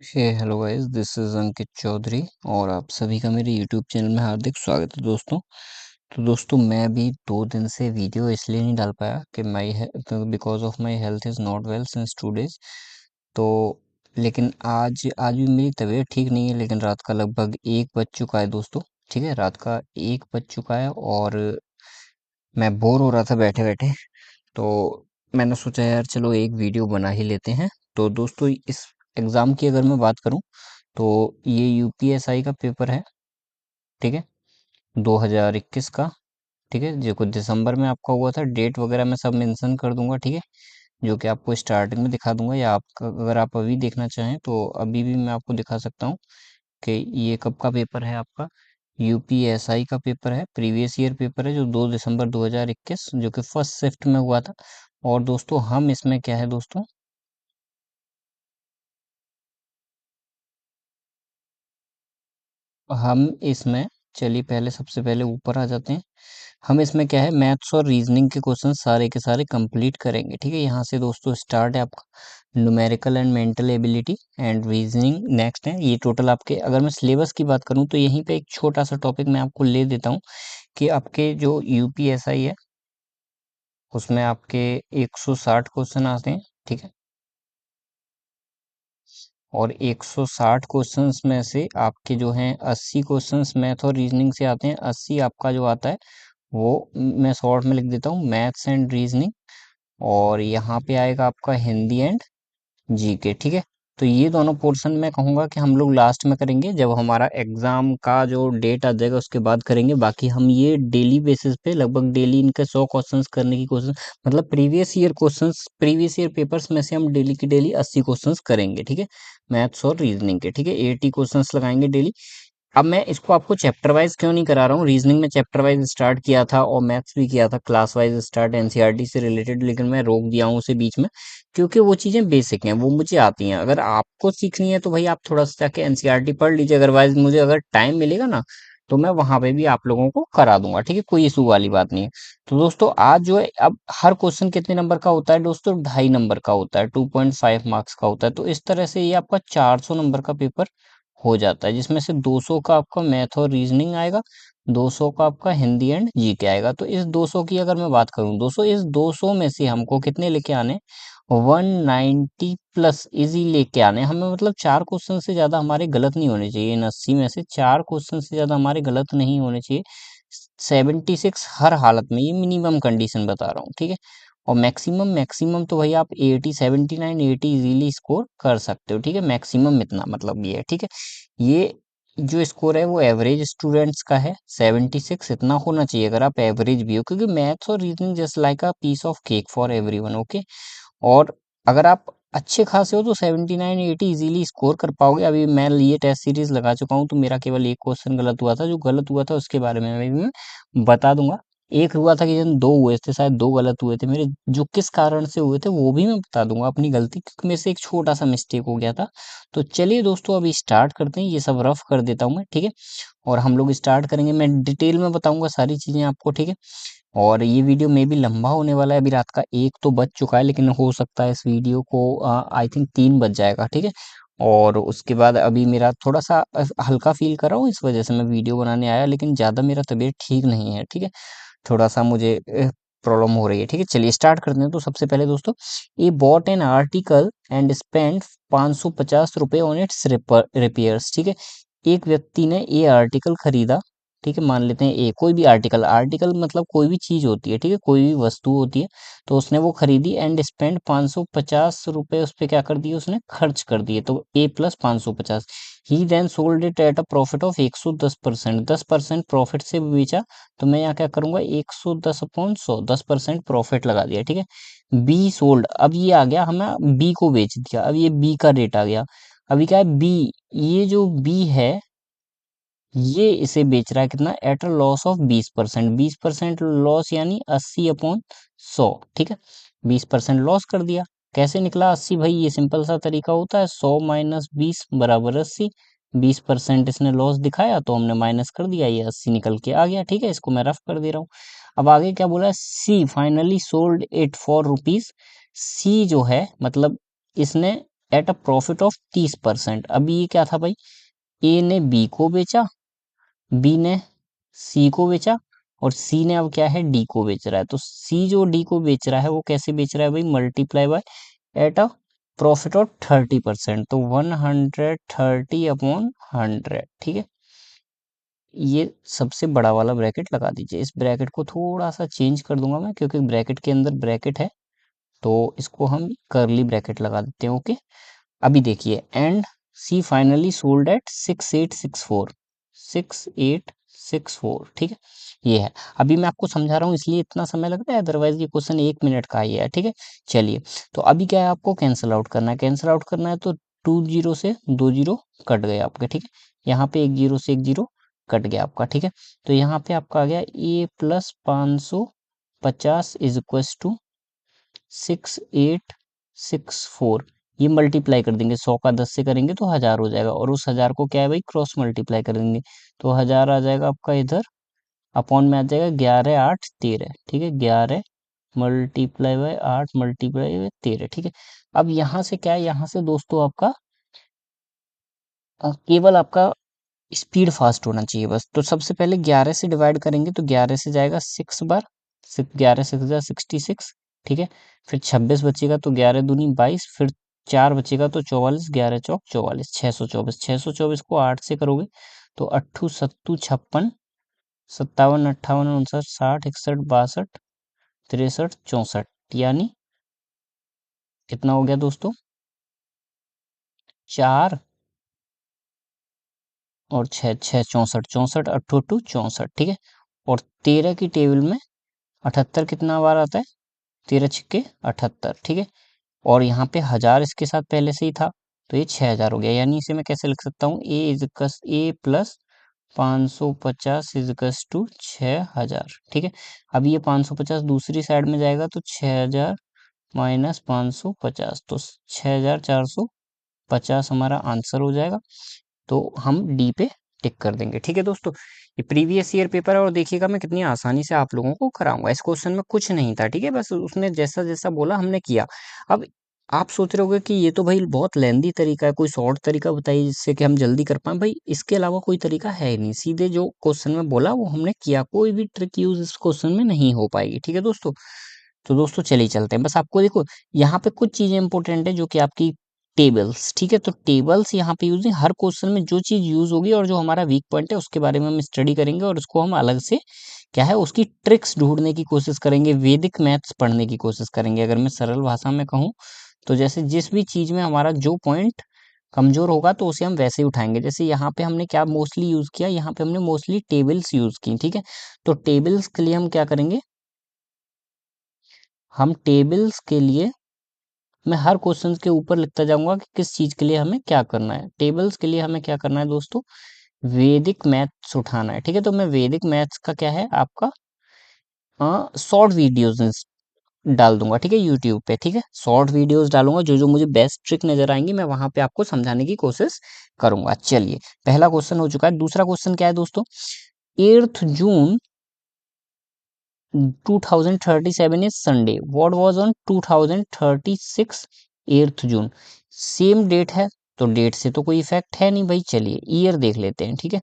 Hello guys, this is अंकित चौधरी और आप सभी का मेरे यूट्यूब चैनल में हार्दिक स्वागत है दोस्तों। तो दोस्तों मैं अभी 2 दिन से वीडियो इसलिए नहीं डाल पाया कि because of my health is not well since 2 days. तो लेकिन आज आज भी मेरी तबीयत ठीक नहीं है, लेकिन रात का लगभग 1 बज चुका है दोस्तों। ठीक है, रात का 1 बज चुका है और मैं बोर हो रहा था बैठे बैठे। तो मैंने सोचा यार चलो एक वीडियो बना ही लेते हैं। तो दोस्तों इस एग्ज़ाम की अगर मैं बात करूं तो ये यूपीएसआई का पेपर है। ठीक है, 2021 का। ठीक है, जो कुछ दिसंबर में आपका हुआ था, डेट वगैरह मैं सब मेंशन कर दूंगा। ठीक है, जो कि आपको स्टार्टिंग में दिखा दूंगा, या आप अगर आप अभी देखना चाहें तो अभी भी मैं आपको दिखा सकता हूँ कि ये कब का पेपर है। आपका यूपीएसआई का पेपर है, प्रीवियस ईयर पेपर है, जो 2 दिसंबर 2021 जो कि फर्स्ट शिफ्ट में हुआ था। और दोस्तों हम इसमें क्या है दोस्तों, हम इसमें चलिए पहले सबसे पहले ऊपर आ जाते हैं। हम इसमें क्या है, मैथ्स और रीजनिंग के क्वेश्चन सारे के सारे कंप्लीट करेंगे। ठीक है, यहाँ से दोस्तों स्टार्ट है आपका numerical and mental ability and reasoning next है। ये टोटल आपके, अगर मैं सिलेबस की बात करूँ तो यहीं पे एक छोटा सा टॉपिक मैं आपको ले देता हूँ कि आपके जो यूपीएसआई है उसमें आपके 160 क्वेश्चन आते हैं। ठीक है, और 160 क्वेश्चंस में से आपके जो हैं 80 क्वेश्चंस मैथ और रीजनिंग से आते हैं। 80 आपका जो आता है वो मैं शॉर्ट में लिख देता हूँ, मैथ्स एंड रीजनिंग। और यहाँ पे आएगा आपका हिंदी एंड जीके। ठीक है, तो ये दोनों पोर्शन मैं कहूँगा कि हम लोग लास्ट में करेंगे, जब हमारा एग्जाम का जो डेट आ जाएगा उसके बाद करेंगे। बाकी हम ये डेली बेसिस पे लगभग डेली इनके 100 क्वेश्चंस करने की कोशिश, मतलब प्रीवियस ईयर पेपर्स में से हम डेली की डेली 80 क्वेश्चंस करेंगे। ठीक है, मैथ्स और रीजनिंग के। ठीक है, 80 क्वेश्चंस लगाएंगे डेली। अब मैं इसको आपको चैप्टर वाइज क्यों नहीं करा रहा हूँ, रीजनिंग में चैप्टर वाइज स्टार्ट किया था और मैथ्स भी किया था क्लास वाइज स्टार्ट एनसीईआरटी से रिलेटेड, लेकिन मैं रोक दिया हूँ उसे बीच में, क्योंकि वो चीज़ें बेसिक हैं, वो मुझे आती हैं। अगर आपको सीखनी है तो भाई आप थोड़ा सा जाके एनसीईआरटी पढ़ लीजिए, अदरवाइज मुझे अगर टाइम मिलेगा ना तो मैं वहां पे भी आप लोगों को करा दूंगा। ठीक है, कोई इशू वाली बात नहीं है। तो दोस्तों आज जो है, अब हर क्वेश्चन कितने नंबर का होता है दोस्तों, 2.5 नंबर का होता है, 2.5 मार्क्स का होता है। तो इस तरह से ये आपका 400 नंबर का पेपर हो जाता है, जिसमें से 200 का आपका मैथ और रीजनिंग आएगा, 200 का आपका हिंदी एंड जीके आएगा। तो इस 200 की अगर मैं बात करूं दोस्तों, इस 200 में से हमको कितने लेके आने, 190 प्लस इजी लेके आने हमें। मतलब 4 क्वेश्चन से ज्यादा हमारे गलत नहीं होने चाहिए। इन 80 में से 4 क्वेश्चन से ज्यादा हमारे गलत नहीं होने चाहिए। 76 हर हालत में, ये मिनिमम कंडीशन बता रहा हूँ। ठीक है, और मैक्सिमम मैक्सिमम तो भाई आप 80, 79, 80 इजीली स्कोर कर सकते हो। ठीक है, मैक्सिमम इतना मतलब ये है। ठीक है, ये जो स्कोर है वो एवरेज स्टूडेंट्स का है, 76 इतना होना चाहिए अगर आप एवरेज भी हो, क्योंकि मैथ्स और reasoning just like a piece of cake for everyone. Okay, और अगर आप अच्छे खासे हो तो 79, 80 इजीली स्कोर कर पाओगे। अभी मैं ये टेस्ट सीरीज लगा चुका हूँ, तो मेरा केवल एक क्वेश्चन गलत हुआ था। जो गलत हुआ था उसके बारे में मैं बता दूंगा। एक हुआ था कि जन दो हुए थे, शायद दो गलत हुए थे मेरे, जो किस कारण से हुए थे वो भी मैं बता दूंगा, अपनी गलती, क्योंकि मेरे से एक छोटा सा मिस्टेक हो गया था। तो चलिए दोस्तों अभी स्टार्ट करते हैं, ये सब रफ कर देता हूँ मैं। ठीक है, और हम लोग स्टार्ट करेंगे, मैं डिटेल में बताऊंगा सारी चीजें आपको। ठीक है, और ये वीडियो में भी लंबा होने वाला है। अभी रात का 1 तो बज चुका है, लेकिन हो सकता है इस वीडियो को आई थिंक 3 बज जाएगा। ठीक है, और उसके बाद अभी मेरा थोड़ा सा हल्का फील कर रहा हूँ, इस वजह से मैं वीडियो बनाने आया, लेकिन ज़्यादा मेरा तबीयत ठीक नहीं है। ठीक है, थोड़ा सा मुझे प्रॉब्लम हो रही है। ठीक है, चलिए स्टार्ट करते हैं। तो सबसे पहले दोस्तों, ये bot an article and spend 550 रुपए ऑन इट्स रिपेयर्स। ठीक है, एक व्यक्ति ने ये आर्टिकल खरीदा। ठीक है, मान लेते हैं ए, कोई भी आर्टिकल, आर्टिकल मतलब कोई भी चीज होती है। ठीक है, कोई भी वस्तु होती है। तो उसने वो खरीदी एंड स्पेंड 550 रुपए उस पे क्या कर दिए, उसने खर्च कर दिए। तो A plus 550, he then sold it at a profit of 110%, 10% profit से बेचा। तो मैं यहाँ क्या करूंगा, 110/100, 10% प्रॉफिट लगा दिया। ठीक है, बी सोल्ड, अब ये आ गया, हमें बी को बेच दिया, अब ये बी का रेट आ गया। अभी क्या है, बी, ये जो बी है ये इसे बेच रहा है कितना, at a loss of 20%, 20% loss यानी 80/100। ठीक है, 20% लॉस कर दिया। कैसे निकला 80 भाई, ये सिंपल सा तरीका होता है, 100 माइनस 20 बराबर 80। 20% इसने लॉस दिखाया तो हमने माइनस कर दिया, ये 80 निकल के आ गया। ठीक है, इसको मैं रफ कर दे रहा हूँ। अब आगे क्या बोला, C finally sold it for rupees. C जो है मतलब इसने एट अ प्रॉफिट ऑफ 30%। अभी ये क्या था भाई, ए ने बी को बेचा, बी ने सी को बेचा, और सी ने अब क्या है, डी को बेच रहा है। तो सी जो डी को बेच रहा है वो कैसे बेच रहा है भाई, multiply by eight a profit of 30%, तो 130/100, ठीक है। ये सबसे बड़ा वाला ब्रैकेट लगा दीजिए। इस ब्रैकेट को थोड़ा सा चेंज कर दूंगा मैं, क्योंकि ब्रैकेट के अंदर ब्रैकेट है, तो इसको हम करली ब्रैकेट लगा देते हैं। ओके, अभी देखिए, and C finally sold at 6864, 6864, ठीक है। ये है, अभी मैं आपको समझा रहा हूँ इसलिए इतना समय लगता है, अदरवाइज ये क्वेश्चन 1 मिनट का ही है, ठीक है। चलिए, तो अभी क्या है, आपको कैंसिल आउट करना है, कैंसिल आउट करना है तो 2 जीरो से 2 जीरो कट गए आपके, ठीक है। यहाँ पे 1 जीरो से 1 जीरो कट गया आपका, ठीक है। तो यहाँ पे आपका आ गया ए प्लस 550 इज इक्व टू 6864। ये मल्टीप्लाई कर देंगे, 100 का 10 से करेंगे तो 1000 हो जाएगा, और उस 1000 को क्या है भाई, क्रॉस मल्टीप्लाई कर देंगे, तो 1000 आ जाएगा आपका इधर, अपॉन में आ जाएगा 11 8 13, ठीक है। 11 मल्टीप्लाई बाय 8 मल्टीप्लाई बाय 13, ठीक है। अब यहाँ से क्या है, यहाँ से दोस्तों आपका केवल आपका स्पीड फास्ट होना चाहिए बस। तो सबसे पहले 11 से डिवाइड करेंगे, तो 11 से जाएगा 6 बार, 11 6 जा 66, ठीक है। फिर 26 बचेगा, तो 11 दूनी 22, फिर 4 बचेगा तो 44, 11 चौक 44, 624, 624 को 8 से करोगे तो 8 7 56, 57 58 59 60 61 62 63 64, यानी कितना हो गया दोस्तों, 4 और 6 6 64, 64 अट्ठो टू 64, ठीक है। और 13 की टेबल में 78 कितना बार आता है, 13 छिक्के 78, ठीक है। और यहाँ पे 1000 इसके साथ पहले से ही था, तो ये 6000 हो गया, यानी इसे मैं कैसे लिख सकता हूँ, ए प्लस 550 इजकस टू 6000, ठीक है। अब ये 550 दूसरी साइड में जाएगा तो 6000 माइनस 550, तो 6450 हमारा आंसर हो जाएगा। तो हम डी पे टिक कर देंगे, ठीक है दोस्तों। ये प्रीवियस ईयर पेपर है, और देखिएगा मैं कितनी आसानी से आप लोगों को कराऊंगा। इस क्वेश्चन में कुछ नहीं था, ठीक है, बस उसने जैसा जैसा बोला हमने किया। अब आप सोच रहे होगे कि ये तो भाई बहुत लेंदी तरीका है, कोई शॉर्ट तरीका बताइए जिससे कि हम जल्दी कर पाए। भाई इसके अलावा कोई तरीका है ही नहीं, सीधे जो क्वेश्चन में बोला वो हमने किया, कोई भी ट्रिक यूज इस क्वेश्चन में नहीं हो पाएगी, ठीक है दोस्तों। तो दोस्तों चलिए चलते हैं, बस आपको देखो यहाँ पे कुछ चीजें इंपॉर्टेंट है जो कि आपकी टेबल्स, ठीक है। तो टेबल्स यहाँ पे यूज है, हर क्वेश्चन में जो चीज यूज होगी और जो हमारा वीक पॉइंट है उसके बारे में हम स्टडी करेंगे, और उसको हम अलग से क्या है उसकी ट्रिक्स ढूंढने की कोशिश करेंगे, वैदिक मैथ्स पढ़ने की कोशिश करेंगे। अगर मैं सरल भाषा में कहूँ तो जैसे जिस भी चीज में हमारा जो पॉइंट कमजोर होगा तो उसे हम वैसे ही उठाएंगे। जैसे यहाँ पे हमने क्या मोस्टली यूज किया, यहाँ पे हमने मोस्टली टेबल्स यूज की, ठीक है। तो टेबल्स के लिए हम क्या करेंगे, हम टेबल्स के लिए मैं हर क्वेश्चन के ऊपर लिखता जाऊंगा कि किस चीज के लिए हमें क्या करना है। टेबल्स के लिए हमें क्या करना है दोस्तों, वैदिक मैथ्स उठाना है, ठीक है। तो मैं वैदिक मैथ्स का क्या है आपका शॉर्ट वीडियोस डाल दूंगा, ठीक है, यूट्यूब पे, ठीक है। शॉर्ट वीडियोस डालूंगा, जो जो मुझे बेस्ट ट्रिक नजर आएंगी मैं वहां पे आपको समझाने की कोशिश करूंगा। चलिए, पहला क्वेश्चन हो चुका है। दूसरा क्वेश्चन क्या है दोस्तों, 8th June 2037 is Sunday. What was on 2036 8th June? Same date है, तो डेट से तो कोई इफेक्ट है नहीं भाई। चलिए ईयर देख लेते हैं, ठीक है।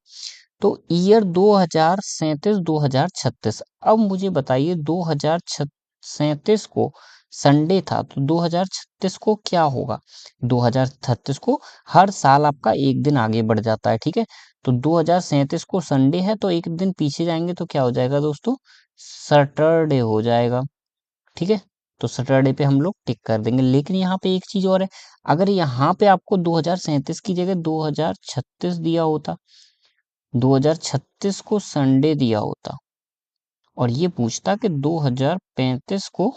तो ईयर 2037 2036। अब मुझे बताइए 2037 को संडे था, तो 2036 को क्या होगा, 2036 को हर साल आपका एक दिन आगे बढ़ जाता है, ठीक है। तो 2037 को संडे है, तो एक दिन पीछे जाएंगे तो क्या हो जाएगा दोस्तों, सैटरडे हो जाएगा, ठीक है। तो सैटरडे पे हम लोग टिक कर देंगे। लेकिन यहाँ पे एक चीज और है, अगर यहाँ पे आपको 2037 की जगह 2036 दिया होता, 2036 को संडे दिया होता, और ये पूछता कि 2035 को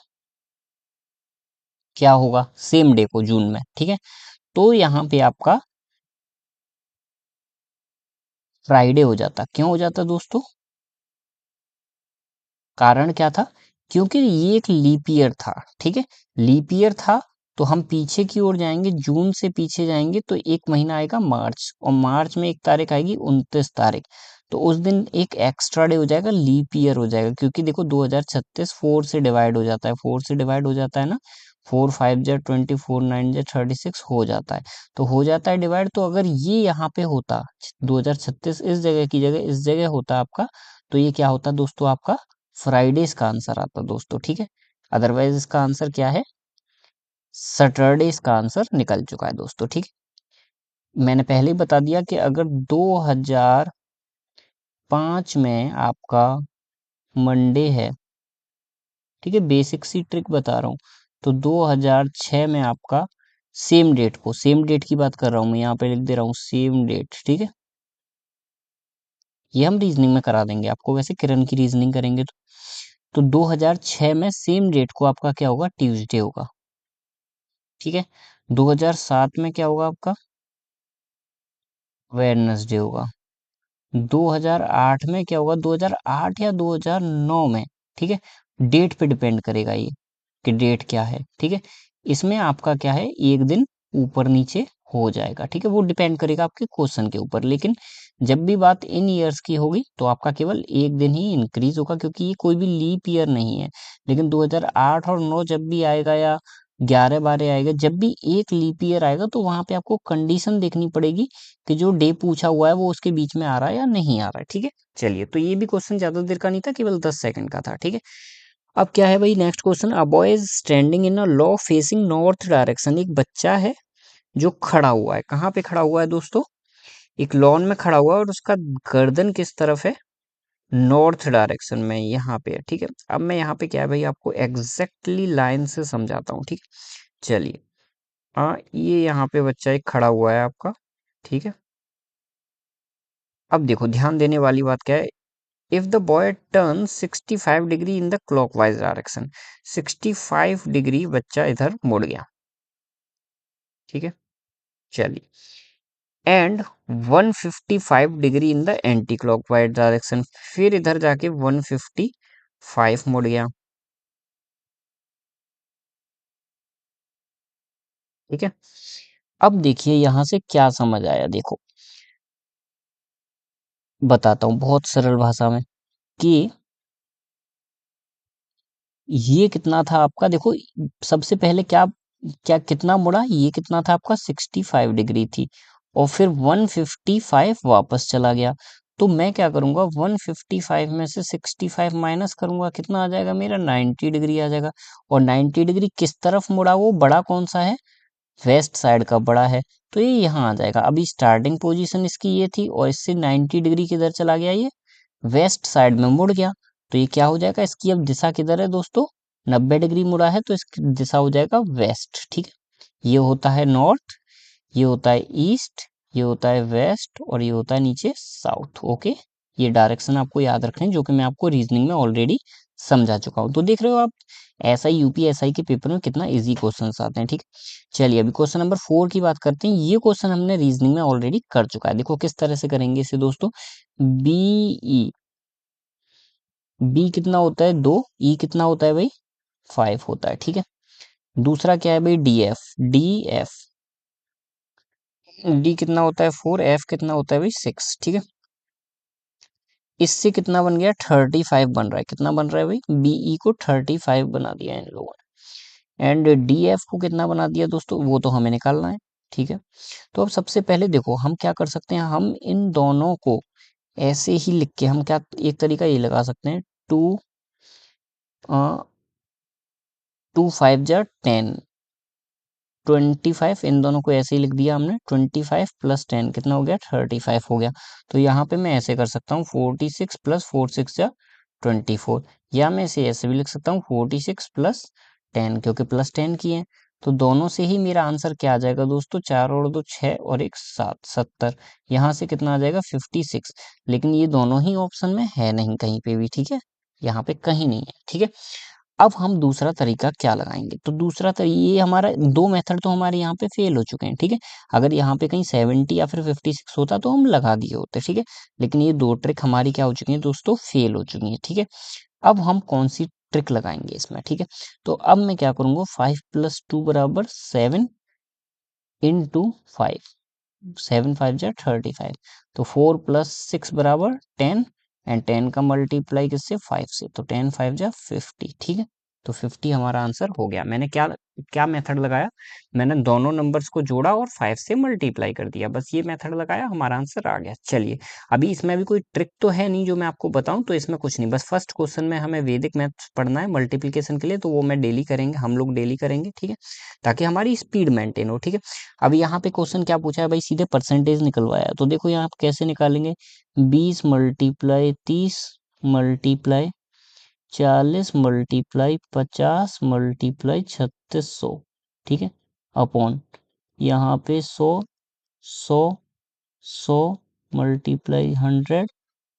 क्या होगा, सेम डे को जून में, ठीक है, तो यहाँ पे आपका फ्राइडे हो जाता। क्यों हो जाता दोस्तों, कारण क्या था, क्योंकि ये एक लीप ईयर था, ठीक है। लीप ईयर था, तो हम पीछे की ओर जाएंगे, जून से पीछे जाएंगे तो एक महीना आएगा मार्च, और मार्च में एक तारीख आएगी 29 तारीख, तो उस दिन एक एक्स्ट्रा डे हो जाएगा, लीप ईयर हो जाएगा। क्योंकि देखो 2036 4 से डिवाइड हो जाता है, 4 से डिवाइड हो जाता है ना, 4 5 जा 20, 4 9 जा 36 हो जाता है। तो हो जाता है डिवाइड। तो अगर ये यहाँ पे होता 2036 इस जगह की जगह इस जगह होता आपका, तो ये क्या होता दोस्तों, आपका फ्राइडेज का आंसर आता दोस्तों, ठीक है। अदरवाइज इसका आंसर क्या है, सैटरडे इसका आंसर निकल चुका है दोस्तों, ठीक है। मैंने पहले ही बता दिया कि अगर 2005 में आपका मंडे है, ठीक है, बेसिक सी ट्रिक बता रहा हूँ, तो 2006 में आपका सेम डेट की बात कर रहा हूँ मैं, यहाँ पे लिख दे रहा हूँ सेम डेट, ठीक है। ये हम रीजनिंग में करा देंगे आपको, वैसे किरण की रीजनिंग करेंगे तो 2006 में सेम डेट को आपका क्या होगा, ट्यूसडे होगा, ठीक है। 2007 में क्या होगा आपका, वेडनेसडे होगा। 2008 में क्या होगा, 2008 या 2009 में, ठीक है, डेट पे डिपेंड करेगा ये कि डेट क्या है, ठीक है। इसमें आपका क्या है, एक दिन ऊपर नीचे हो जाएगा, ठीक है, वो डिपेंड करेगा आपके क्वेश्चन के ऊपर। लेकिन जब भी बात इन ईयर्स की होगी तो आपका केवल एक दिन ही इंक्रीज होगा, क्योंकि ये कोई भी लीप ईयर नहीं है। लेकिन 2008 और 9 जब भी आएगा, या 11 12 आएगा, जब भी एक लीप ईयर आएगा, तो वहां पे आपको कंडीशन देखनी पड़ेगी कि जो डे पूछा हुआ है वो उसके बीच में आ रहा है या नहीं आ रहा है, ठीक है। चलिए, तो ये भी क्वेश्चन ज्यादा देर का नहीं था, केवल 10 सेकंड का था, ठीक है। अब क्या है भाई, next question, a boy is standing in a law facing north direction. एक बच्चा है जो खड़ा हुआ है, कहाँ पे खड़ा हुआ है दोस्तों, एक लॉन में खड़ा हुआ है, और उसका गर्दन किस तरफ है, नॉर्थ डायरेक्शन में, यहाँ पे है, ठीक है। अब मैं यहाँ पे क्या है भाई, आपको एग्जैक्टली लाइन से समझाता हूँ, ठीक है। चलिए, ये यहाँ पे बच्चा एक खड़ा हुआ है आपका, ठीक है। अब देखो, ध्यान देने वाली बात क्या है, if the boy turn 65 degree in the clockwise direction, 65 degree बच्चा इधर मुड़ गया, ठीक है। चलिए, and 155 degree in the anti clockwise direction, फिर इधर जाके 155 मुड़ गया, ठीक है। अब देखिए यहां से क्या समझ आया, देखो बताता हूँ बहुत सरल भाषा में, कि ये कितना था आपका, देखो सबसे पहले क्या क्या कितना मुड़ा, ये कितना था आपका, 65 डिग्री थी, और फिर 155 वापस चला गया। तो मैं क्या करूंगा, 155 में से 65 माइनस करूंगा, कितना आ जाएगा मेरा, 90 डिग्री आ जाएगा। और 90 डिग्री किस तरफ मुड़ा, वो बड़ा कौन सा है, वेस्ट साइड का बड़ा है, तो ये यहाँ आ जाएगा। अभी स्टार्टिंग पोजीशन इसकी ये थी, और इससे 90 डिग्री किधर चला गया, ये वेस्ट साइड में मुड़ गया। तो ये क्या हो जाएगा, इसकी अब दिशा किधर है दोस्तों, 90 डिग्री मुड़ा है, तो इसकी दिशा हो जाएगा वेस्ट, ठीक है। ये होता है नॉर्थ, ये होता है ईस्ट, ये होता है वेस्ट, और ये होता है नीचे साउथ, ओके। ये डायरेक्शन आपको याद रखने हैं, जो कि मैं आपको रीजनिंग में ऑलरेडी समझा चुका हूँ। तो देख रहे हो आप, ऐसा ही यूपीएसआई के पेपर में कितना इजी क्वेश्चंस आते हैं, ठीक है। चलिए, अभी क्वेश्चन नंबर 4 की बात करते हैं। ये क्वेश्चन हमने रीजनिंग में ऑलरेडी कर चुका है। देखो किस तरह से करेंगे इसे दोस्तों, बीई, बी कितना होता है 2, ई कितना होता है भाई 5 होता है, ठीक है। दूसरा क्या है भाई, D F, D F, D कितना होता है 4, एफ कितना होता है भाई 6, ठीक है। इससे कितना बन गया, 35 बन रहा है, कितना बन रहा है भाई, बीई को 35 बना दिया इन लोगों ने, एंड डी एफ को कितना बना दिया दोस्तों, वो तो हमें निकालना है, ठीक है। तो अब सबसे पहले देखो हम क्या कर सकते हैं, हम इन दोनों को ऐसे ही लिख के हम क्या, एक तरीका ये लगा सकते हैं, 2 5 जा 10, 25, इन दोनों को ऐसे ही लिख दिया हमने, 25 प्लस 10 कितना हो गया, 35 हो गया। तो यहाँ पे मैं ऐसे कर सकता हूँ, 46 प्लस 4 6 जा 24, या मैं इसे ऐसे भी लिख सकता हूँ, 46 प्लस 10, क्योंकि प्लस 10 की है। तो दोनों से ही मेरा आंसर क्या आ जाएगा दोस्तों, 4 और 2 6 और 1 7, 70। यहाँ से कितना आ जाएगा, 56। लेकिन ये दोनों ही ऑप्शन में है नहीं कहीं पे भी, ठीक है, यहाँ पे कहीं नहीं है, ठीक है। अब हम दूसरा तरीका क्या लगाएंगे, तो ये हमारा दो मेथड तो हमारे यहाँ पे फेल हो चुके हैं, ठीक है। अगर यहाँ पे कहीं 70 या फिर 56 होता तो हम लगा दिए होते, ठीक है। लेकिन ये दो ट्रिक हमारी क्या हो चुकी है दोस्तों, फेल हो चुकी है, ठीक है। अब हम कौन सी ट्रिक लगाएंगे इसमें, ठीक है। तो अब मैं क्या करूंगा, 5 + 2 बराबर 7 इंटू 5, 7 5 जा 35, तो 4 + 6 बराबर 10, एंड 10 का मल्टीप्लाई किससे, 5 से, तो 10 5 जा 50, ठीक है। तो 50 हमारा आंसर हो गया। मैंने क्या क्या मेथड लगाया, मैंने दोनों नंबर्स को जोड़ा और 5 से मल्टीप्लाई कर दिया, बस ये मेथड लगाया, हमारा आंसर आ गया। चलिए, अभी इसमें भी कोई ट्रिक तो है नहीं जो मैं आपको बताऊं, तो इसमें कुछ नहीं, बस फर्स्ट क्वेश्चन में हमें वैदिक मैथ्स पढ़ना है मल्टीप्लिकेशन के लिए, तो वो मैं डेली करेंगे, हम लोग डेली करेंगे, ठीक है, ताकि हमारी स्पीड मेंटेन हो, ठीक है। अब यहाँ पे क्वेश्चन क्या पूछा है भाई, सीधे परसेंटेज निकलवाया, तो देखो यहाँ आप कैसे निकालेंगे, 20 मल्टीप्लाई 30 मल्टीप्लाई 40 मल्टीप्लाई 50 मल्टीप्लाई 3600, ठीक है, अपॉन यहाँ पे 100 100 100 मल्टीप्लाई 100,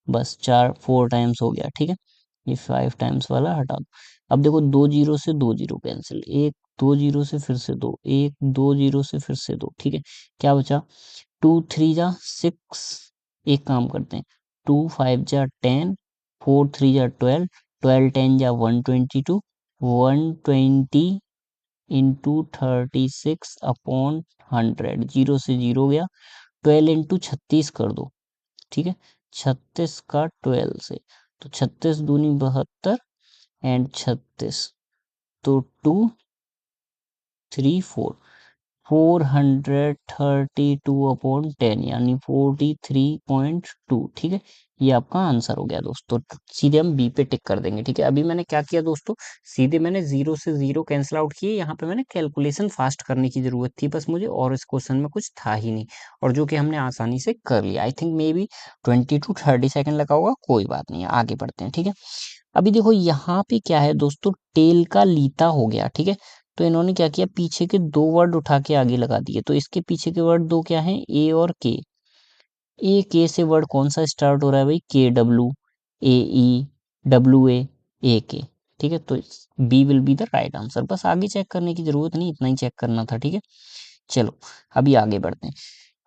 बस 4 टाइम्स हो गया, ठीक है। ये 5 टाइम्स वाला हटा दो। अब देखो, 2 जीरो से 2 जीरो कैंसिल, एक 2 जीरो से फिर से 2, एक 2 जीरो से फिर से 2, ठीक है। क्या बचा, 2 3 जा 6, एक काम करते हैं, 2 5 जा 10, 4 3 जा 12, 12 10 जा 122, 120 इंटू 36 अपॉन 100, जीरो से जीरो गया, 12 इंटू 36 कर दो, ठीक है, 36 का 12 से, तो 36 दूनी 72 एंड 36, तो 234, 432 अपॉन 10 यानी 43.2, ठीक है, ये आपका आंसर हो गया दोस्तों। सीधे हम बी पे टिक कर देंगे, ठीक है। अभी मैंने क्या किया दोस्तों, सीधे मैंने जीरो से जीरो कैंसिल आउट किए, यहाँ पे मैंने कैलकुलेशन फास्ट करने की जरूरत थी बस मुझे, और इस क्वेश्चन में कुछ था ही नहीं, और जो कि हमने आसानी से कर लिया। I think may be 20 to 30 second लगा होगा, कोई बात नहीं है, आगे बढ़ते हैं, ठीक है। अभी देखो यहाँ पे क्या है दोस्तों, टेल का लीता हो गया, ठीक है, तो इन्होंने क्या किया, पीछे के दो वर्ड उठा के आगे लगा दिए, तो इसके पीछे के वर्ड दो क्या हैं, ए और के। ए के से वर्ड कौन सा स्टार्ट हो रहा है भाई, के W, A E, W A के, ठीक है, तो B will be the right answer. बस आगे चेक करने की जरूरत नहीं, इतना ही चेक करना था, ठीक है। चलो, अभी आगे बढ़ते हैं।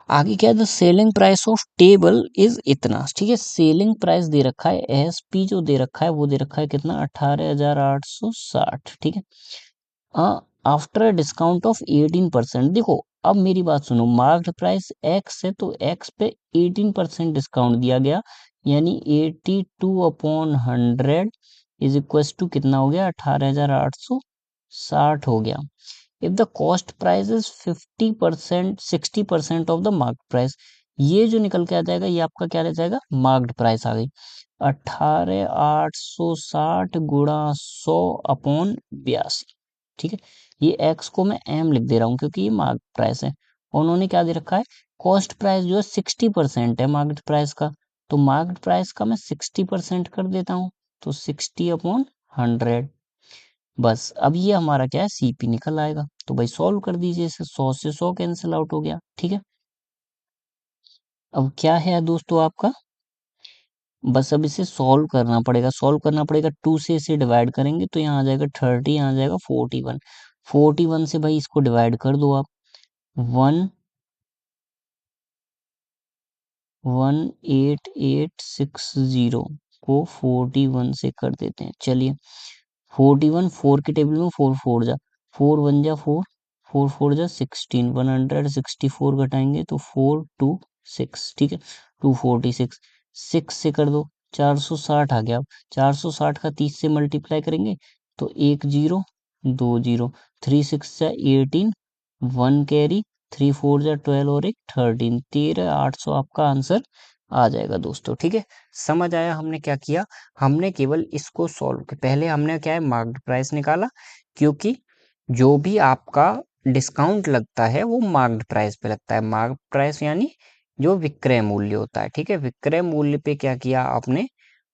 आगे क्या है, the selling price of table is इतना, ठीक है, सेलिंग प्राइस दे रखा है, एसपी जो दे रखा है वो दे रखा है कितना, 18,860, ठीक है। आफ्टर डिस्काउंट ऑफ 18%, देखो अब मेरी बात सुनो, मार्क्ड प्राइस एक्स है, तो एक्स पे 18% डिस्काउंट दिया गया, यानी 82/100 इज इक्वल टू कितना हो गया, 18,860 हो गया। If the cost price is 50%, 60% of the mark price, ये जो निकल के आ जाएगा ये आपका क्या रह जाएगा, मार्क्ड प्राइस आ गई, 18,860 गुणा 100/82, ठीक है। ये एक्स को मैं एम लिख दे रहा हूँ क्योंकि ये मार्क प्राइस है, और उन्होंने क्या दे रखा है, कॉस्ट प्राइस जो है 60% है मार्केट प्राइस का, तो मार्केट प्राइस का मैं 60% कर देता हूँ, तो 60/100, बस अब ये हमारा क्या है, सीपी निकल आएगा। तो भाई सॉल्व कर दीजिए इसे, 100 से 100 कैंसिल आउट हो गया, ठीक है। अब क्या है दोस्तों आपका, बस अब इसे सॉल्व करना पड़ेगा, सॉल्व करना पड़ेगा, 2 से इसे डिवाइड करेंगे तो यहाँ आ जाएगा 30, यहाँ आ जाएगा 41, 41 से भाई इसको डिवाइड कर दो आप, 118,860 को 41 से कर देते हैं, चलिए, 41, 4 की टेबल में 4 4 जा, 4 1 जा 4, 4 4 जा 16, 164 घटाएंगे तो 426, ठीक है, 246, 6 से कर दो, 460 आ गया। अब 460 का 30 से मल्टीप्लाई करेंगे तो 1 जीरो 2 जीरो, 3 6 जा 18, 1 कैरी, 3 4 जा 12 और एक 13, 13,800 आपका आंसर आ जाएगा दोस्तों, ठीक है। समझ आया हमने क्या किया, हमने केवल इसको सॉल्व किया, पहले हमने क्या है, मार्क्ड प्राइस निकाला, क्योंकि जो भी आपका डिस्काउंट लगता है वो मार्क्ड प्राइस पे लगता है, मार्क्ड प्राइस यानी जो विक्रय मूल्य होता है, ठीक है, विक्रय मूल्य पे क्या किया आपने,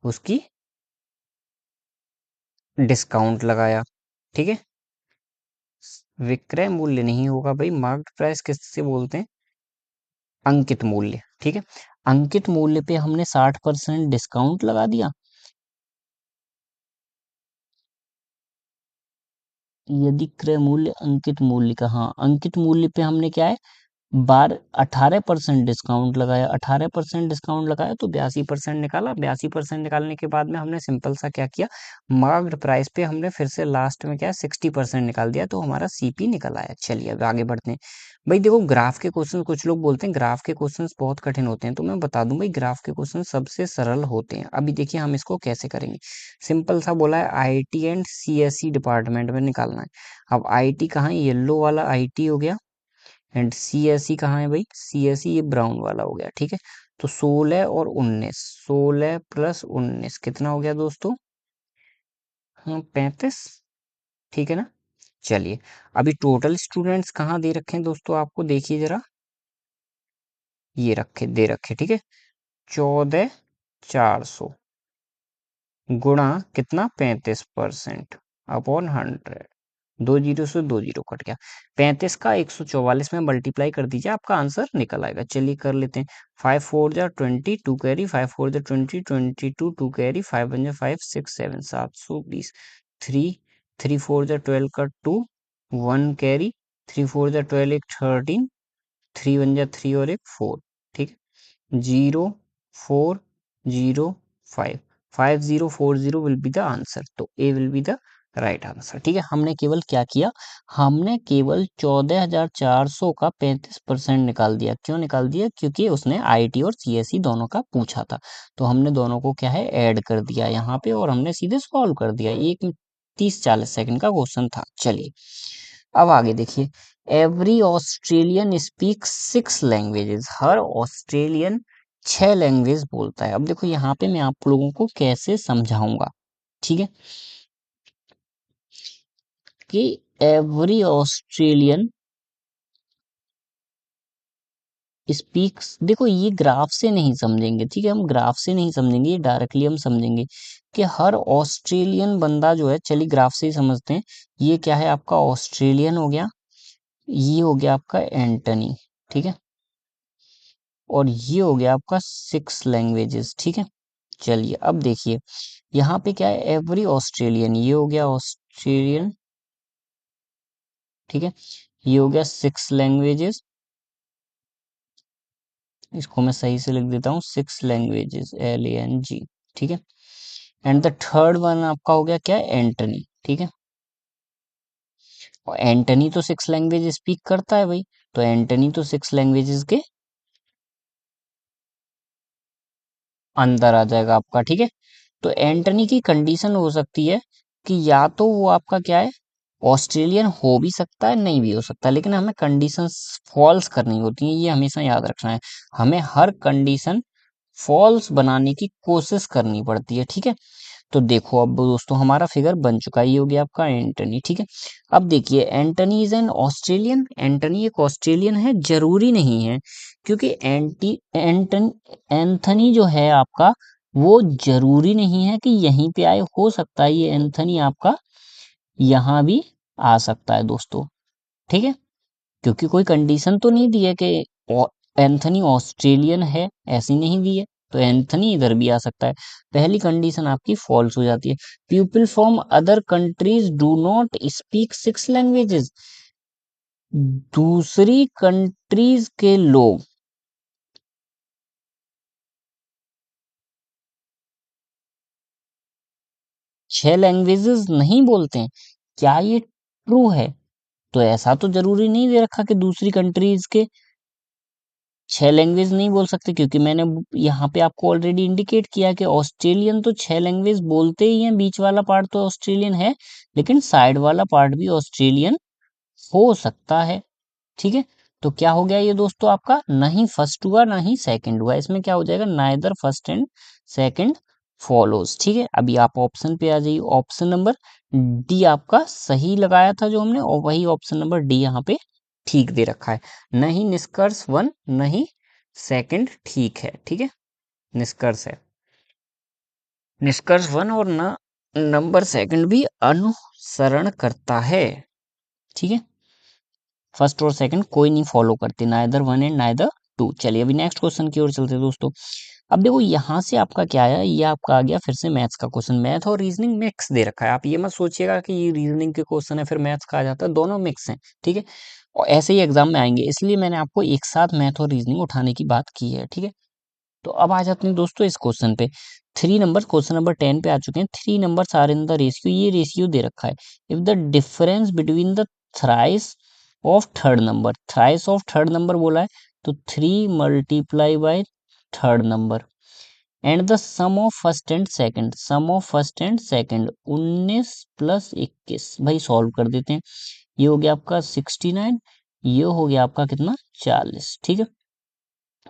उसकी डिस्काउंट लगाया, ठीक है। विक्रय मूल्य नहीं होगा भाई, मार्क्ड प्राइस किससे बोलते हैं, अंकित मूल्य, ठीक है। अंकित मूल्य पे हमने 60% डिस्काउंट लगा दिया, यदि क्रय मूल्य अंकित मूल्य का, हाँ, अंकित मूल्य पे हमने क्या है, बार 18% डिस्काउंट लगाया, 18% डिस्काउंट लगाया तो 82% निकाला। 82% निकालने के बाद में हमने सिंपल सा क्या किया, मार्क्ड प्राइस पे हमने फिर से लास्ट में क्या 60% निकाल दिया, तो हमारा सीपी निकल आया। चलिए अब आगे बढ़ते हैं। भाई देखो ग्राफ के क्वेश्चन, कुछ लोग बोलते हैं ग्राफ के क्वेश्चंस बहुत कठिन होते हैं, तो मैं बता दूं भाई ग्राफ के क्वेश्चन सबसे सरल होते हैं। अभी देखिए हम इसको कैसे करेंगे। सिंपल सा बोला है आईटी एंड सीएसई डिपार्टमेंट में निकालना है। अब आईटी कहाँ है, येलो वाला आईटी हो गया, एंड सी एस सी कहाँ है भाई, सी एस सी ये ब्राउन वाला हो गया, ठीक है। तो 16 और 19, 16 + 19 कितना हो गया दोस्तों, हाँ 35, ठीक है ना। चलिए अभी टोटल स्टूडेंट्स कहाँ दे रखे हैं दोस्तों, आपको देखिए जरा, ये रखे दे रखे, ठीक है। 14,400 गुणा कितना 35% अपॉन 100, 2 जीरो से 2 जीरो कट गया, 35 का 144 में मल्टीप्लाई कर दीजिए, आपका आंसर निकल आएगा। चलिए कर लेते हैं। 5 4 जा 20, 2 कैरी, 5 4 जा 20, 22, 2 कैरी, 5 1 जा 5, 6 7, 720, 3 3 4 जा 12 का 2, 1 कैरी, 3 4 जा 12, एक 13, 3 1 जा 3 और एक 4, ठीक है। 0 4 0 5, 5040 विल बी द आंसर, तो A will be the right answer, ठीक है। हमने केवल क्या किया, हमने केवल 14,400 का 35% निकाल दिया। क्यों निकाल दिया, क्योंकि उसने आईटी और सीएसई दोनों का पूछा था, तो हमने दोनों को क्या है ऐड कर दिया यहाँ पे, और हमने सीधे सॉल्व कर दिया। एक 30 40 सेकंड का क्वेश्चन था। चलिए अब आगे देखिए। एवरी ऑस्ट्रेलियन स्पीक 6 लैंग्वेजेस, हर ऑस्ट्रेलियन 6 लैंग्वेज बोलता है। अब देखो यहाँ पे मैं आप लोगों को कैसे समझाऊंगा, ठीक है, कि एवरी ऑस्ट्रेलियन स्पीक्स, देखो ये ग्राफ से नहीं समझेंगे, ठीक है, हम ग्राफ से नहीं समझेंगे, ये डायरेक्टली हम समझेंगे कि हर ऑस्ट्रेलियन बंदा जो है, चलिए ग्राफ से ही समझते हैं। ये क्या है आपका ऑस्ट्रेलियन हो गया, ये हो गया आपका एंटनी, ठीक है, और ये हो गया आपका 6 लैंग्वेजेस, ठीक है। चलिए अब देखिए यहाँ पे क्या है, एवरी ऑस्ट्रेलियन, ये हो गया ऑस्ट्रेलियन, ठीक है, ये हो गया 6 लैंग्वेजेस, इसको मैं सही से लिख देता हूँ, 6 लैंग्वेजेस, LANG, ठीक है। एंड द थर्ड वन आपका हो गया क्या, एंटनी, ठीक है। और एंटनी तो 6 लैंग्वेज स्पीक करता है भाई, तो एंटनी तो 6 लैंग्वेजेस के अंदर आ जाएगा आपका, ठीक है। तो एंटनी की कंडीशन हो सकती है कि या तो वो आपका क्या है ऑस्ट्रेलियन हो भी सकता है, नहीं भी हो सकता, लेकिन हमें कंडीशंस फॉल्स करनी होती हैं, ये हमेशा याद रखना है। हमें हर कंडीशन फॉल्स बनाने की कोशिश करनी पड़ती है, ठीक है। तो देखो अब दोस्तों हमारा फिगर बन चुका है, ये हो गया आपका एंटनी, ठीक है। अब देखिए Antony is an Australian, Antony एक ऑस्ट्रेलियन है, जरूरी नहीं है, क्योंकि एंथनी जो है आपका, वो जरूरी नहीं है कि यहीं पे आए, हो सकता है ये एंथनी आपका यहाँ भी आ सकता है दोस्तों, ठीक है। क्योंकि कोई कंडीशन तो नहीं दी है कि एंथनी ऑस्ट्रेलियन है, ऐसी नहीं दी है, तो एंथनी इधर भी आ सकता है। पहली कंडीशन आपकी फॉल्स हो जाती है। People from other countries do not speak 6 languages, दूसरी कंट्रीज के लोग 6 लैंग्वेजेस नहीं बोलते हैं, क्या ये ट्रू है, तो ऐसा तो जरूरी नहीं दे रखा कि दूसरी कंट्रीज के 6 लैंग्वेज नहीं बोल सकते, क्योंकि मैंने यहाँ पे आपको ऑलरेडी इंडिकेट किया कि ऑस्ट्रेलियन तो 6 लैंग्वेज बोलते ही हैं, बीच वाला पार्ट तो ऑस्ट्रेलियन है, लेकिन साइड वाला पार्ट भी ऑस्ट्रेलियन हो सकता है, ठीक है। तो क्या हो गया ये दोस्तों आपका, ना ही फर्स्ट हुआ ना ही सेकंड हुआ, इसमें क्या हो जाएगा, neither first and second follows, ठीक है। अभी आप ऑप्शन पे आ जाइए, ऑप्शन नंबर डी आपका सही लगाया था जो हमने, और वही ऑप्शन नंबर डी यहाँ पे ठीक दे रखा है। नहीं निष्कर्ष 1 नहीं सेकंड ठीक है, ठीक है, निष्कर्ष है निष्कर्ष 1, और न नंबर सेकंड भी अनुसरण करता है, ठीक है। फर्स्ट और सेकंड कोई नहीं फॉलो करते, नाइदर 1 एंड नाइदर 2। चलिए अभी नेक्स्ट क्वेश्चन की ओर चलते हैं दोस्तों। अब देखो यहाँ से आपका क्या आया, ये आपका आ गया फिर से मैथ्स का क्वेश्चन, मैथ और रीजनिंग मिक्स दे रखा है। आप ये मत सोचिएगा कि ये रीजनिंग के क्वेश्चन है फिर मैथ्स का आ जाता है, दोनों मिक्स हैं, ठीक है। और ऐसे ही एग्जाम में आएंगे, इसलिए मैंने आपको एक साथ मैथ और रीजनिंग उठाने की बात की है, ठीक है। तो अब आ जाते हैं दोस्तों इस क्वेश्चन पे। थ्री नंबर, क्वेश्चन नंबर 10 पे आ चुके हैं। Three numbers are in the ratio, ये रेशियो दे रखा है। If the difference between the thrice of third number, thrice of third number बोला है, तो 3 × third number, and the sum of first and second, sum of first and second 19 + 21, भाई solve कर देते हैं। ये हो गया आपका 69, ये हो गया आपका कितना 40, ठीक है।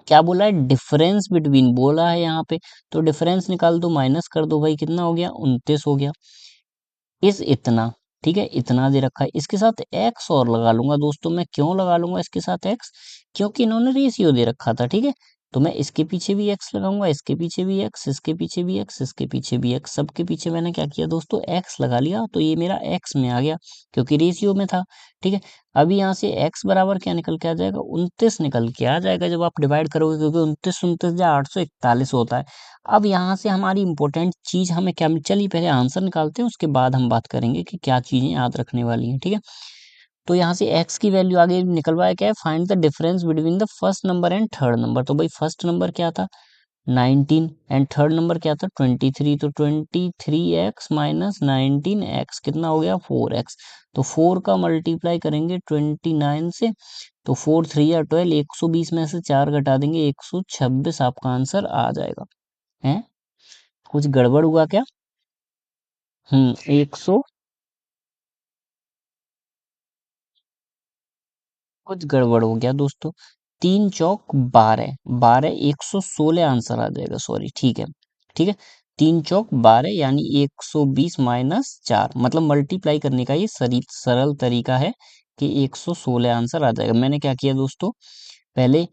क्या बोला है, डिफरेंस बिटवीन बोला है यहाँ पे, तो डिफरेंस निकाल दो, माइनस कर दो, भाई कितना हो गया 29 हो गया। इस इतना, ठीक है, इतना दे रखा है, इसके साथ एक्स और लगा लूंगा दोस्तों। मैं क्यों लगा लूंगा इसके साथ एक्स, क्योंकि इन्होंने रेशियो दे रखा था, ठीक है। तो मैं इसके पीछे भी एक्स लगाऊंगा, इसके पीछे भी एक्स, इसके पीछे भी एक्स, इसके पीछे भी एक्स, सबके पीछे मैंने क्या किया दोस्तों, एक्स लगा लिया, तो ये मेरा एक्स में आ गया क्योंकि रेशियो में था, ठीक है। अभी यहाँ से एक्स बराबर क्या निकल के आ जाएगा, 29 निकल के आ जाएगा जब आप डिवाइड करोगे, क्योंकि 29 29 या 841 होता है। अब यहाँ से हमारी इंपॉर्टेंट चीज हमें क्या, चलिए पहले आंसर निकालते हैं, उसके बाद हम बात करेंगे कि क्या चीजें याद रखने वाली हैं, ठीक है। तो यहाँ से x की वैल्यू आगे निकलवाया क्या है, find the difference between the first number and third number. तो भाई फर्स्ट नंबर क्या था 19 एंड थर्ड नंबर क्या था 23, तो 23x - 19x कितना हो गया 4x। तो 4 का मल्टीप्लाई करेंगे 29 से, तो 4 3 या 12, 120 में से 4 घटा देंगे 126 आपका आंसर आ जाएगा। है कुछ गड़बड़ हुआ क्या? 100, कुछ गड़बड़ हो गया दोस्तों। 3 × 4 = 12, 12 116 आंसर आ जाएगा, सॉरी, ठीक है, ठीक है। 3 × 4 = 12 यानी 120 - 4, मतलब मल्टीप्लाई करने का ये सरल तरीका है कि 116 आंसर आ जाएगा। मैंने क्या किया दोस्तों, पहले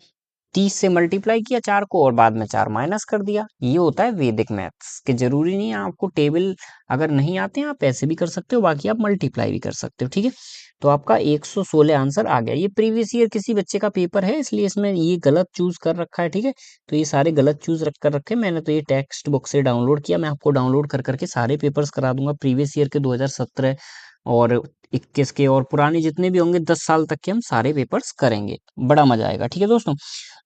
30 से मल्टीप्लाई किया 4 को और बाद में 4 माइनस कर दिया। ये होता है वैदिक मैथ्स, कि जरूरी नहीं है आपको टेबल अगर नहीं आते हैं आप ऐसे भी कर सकते हो, बाकी आप मल्टीप्लाई भी कर सकते हो, ठीक है। तो आपका 116 आंसर आ गया। ये प्रीवियस ईयर किसी बच्चे का पेपर है, इसलिए इसमें ये गलत चूज कर रखा है, ठीक है। तो ये सारे गलत चूज रख कर रखे, मैंने तो ये टेक्स्ट बुक से डाउनलोड किया। मैं आपको डाउनलोड कर करके सारे पेपर्स करा दूंगा प्रीवियस ईयर के 2017 और 21 के, और पुराने जितने भी होंगे 10 साल तक के हम सारे पेपर्स करेंगे, बड़ा मजा आएगा, ठीक है दोस्तों।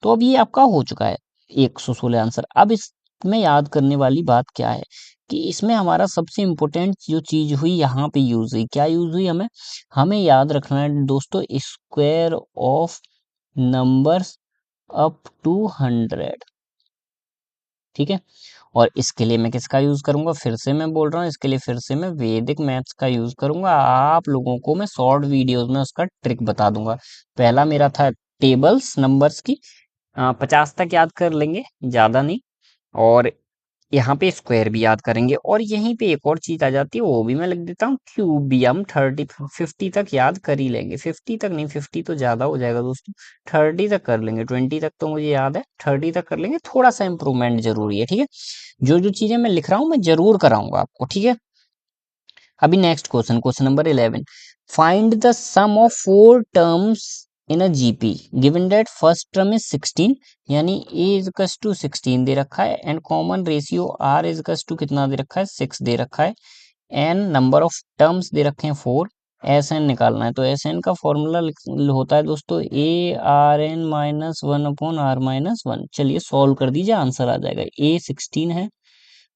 तो अब ये आपका हो चुका है 116 आंसर। अब इसमें याद करने वाली बात क्या है कि इसमें हमारा सबसे इम्पोर्टेंट जो चीज हुई यहाँ पे यूज हुई, क्या यूज हुई, हमें हमें याद रखना है दोस्तों, square of numbers up to 100, ठीक है। और इसके लिए मैं किसका यूज करूंगा, फिर से मैं बोल रहा हूँ, इसके लिए फिर से मैं वैदिक मैथ्स का यूज करूंगा। आप लोगों को मैं शॉर्ट वीडियोस में उसका ट्रिक बता दूंगा। पहला मेरा था टेबल्स नंबर्स की, 50 तक याद कर लेंगे, ज्यादा नहीं। और यहाँ पे स्क्वायर भी याद करेंगे, और यहीं पे एक और चीज आ जाती है, वो भी मैं लिख देता हूँ, क्यूब भी हम 50 तक याद कर ही लेंगे। 50 तक नहीं, 50 तो ज्यादा हो जाएगा दोस्तों, 30 तक कर लेंगे। 20 तक तो मुझे याद है, 30 तक कर लेंगे, थोड़ा सा इंप्रूवमेंट जरूरी है, ठीक है। जो जो चीजें मैं लिख रहा हूँ मैं जरूर कराऊंगा आपको, ठीक है। अभी next question, question number 11, find the sum of four terms in a GP given that first term is 16, यानी a = 16 दे रखा है, एंड कॉमन रेशियो r = कितना दे रखा है 6 दे रखा है, एन नंबर ऑफ टर्म्स दे रखे हैं 4, एस एन निकालना है। तो एस एन का फॉर्मूला होता है दोस्तों a(r(n - 1/r-1). चलिए सॉल्व कर दीजिए, आंसर आ जाएगा। a 16 है,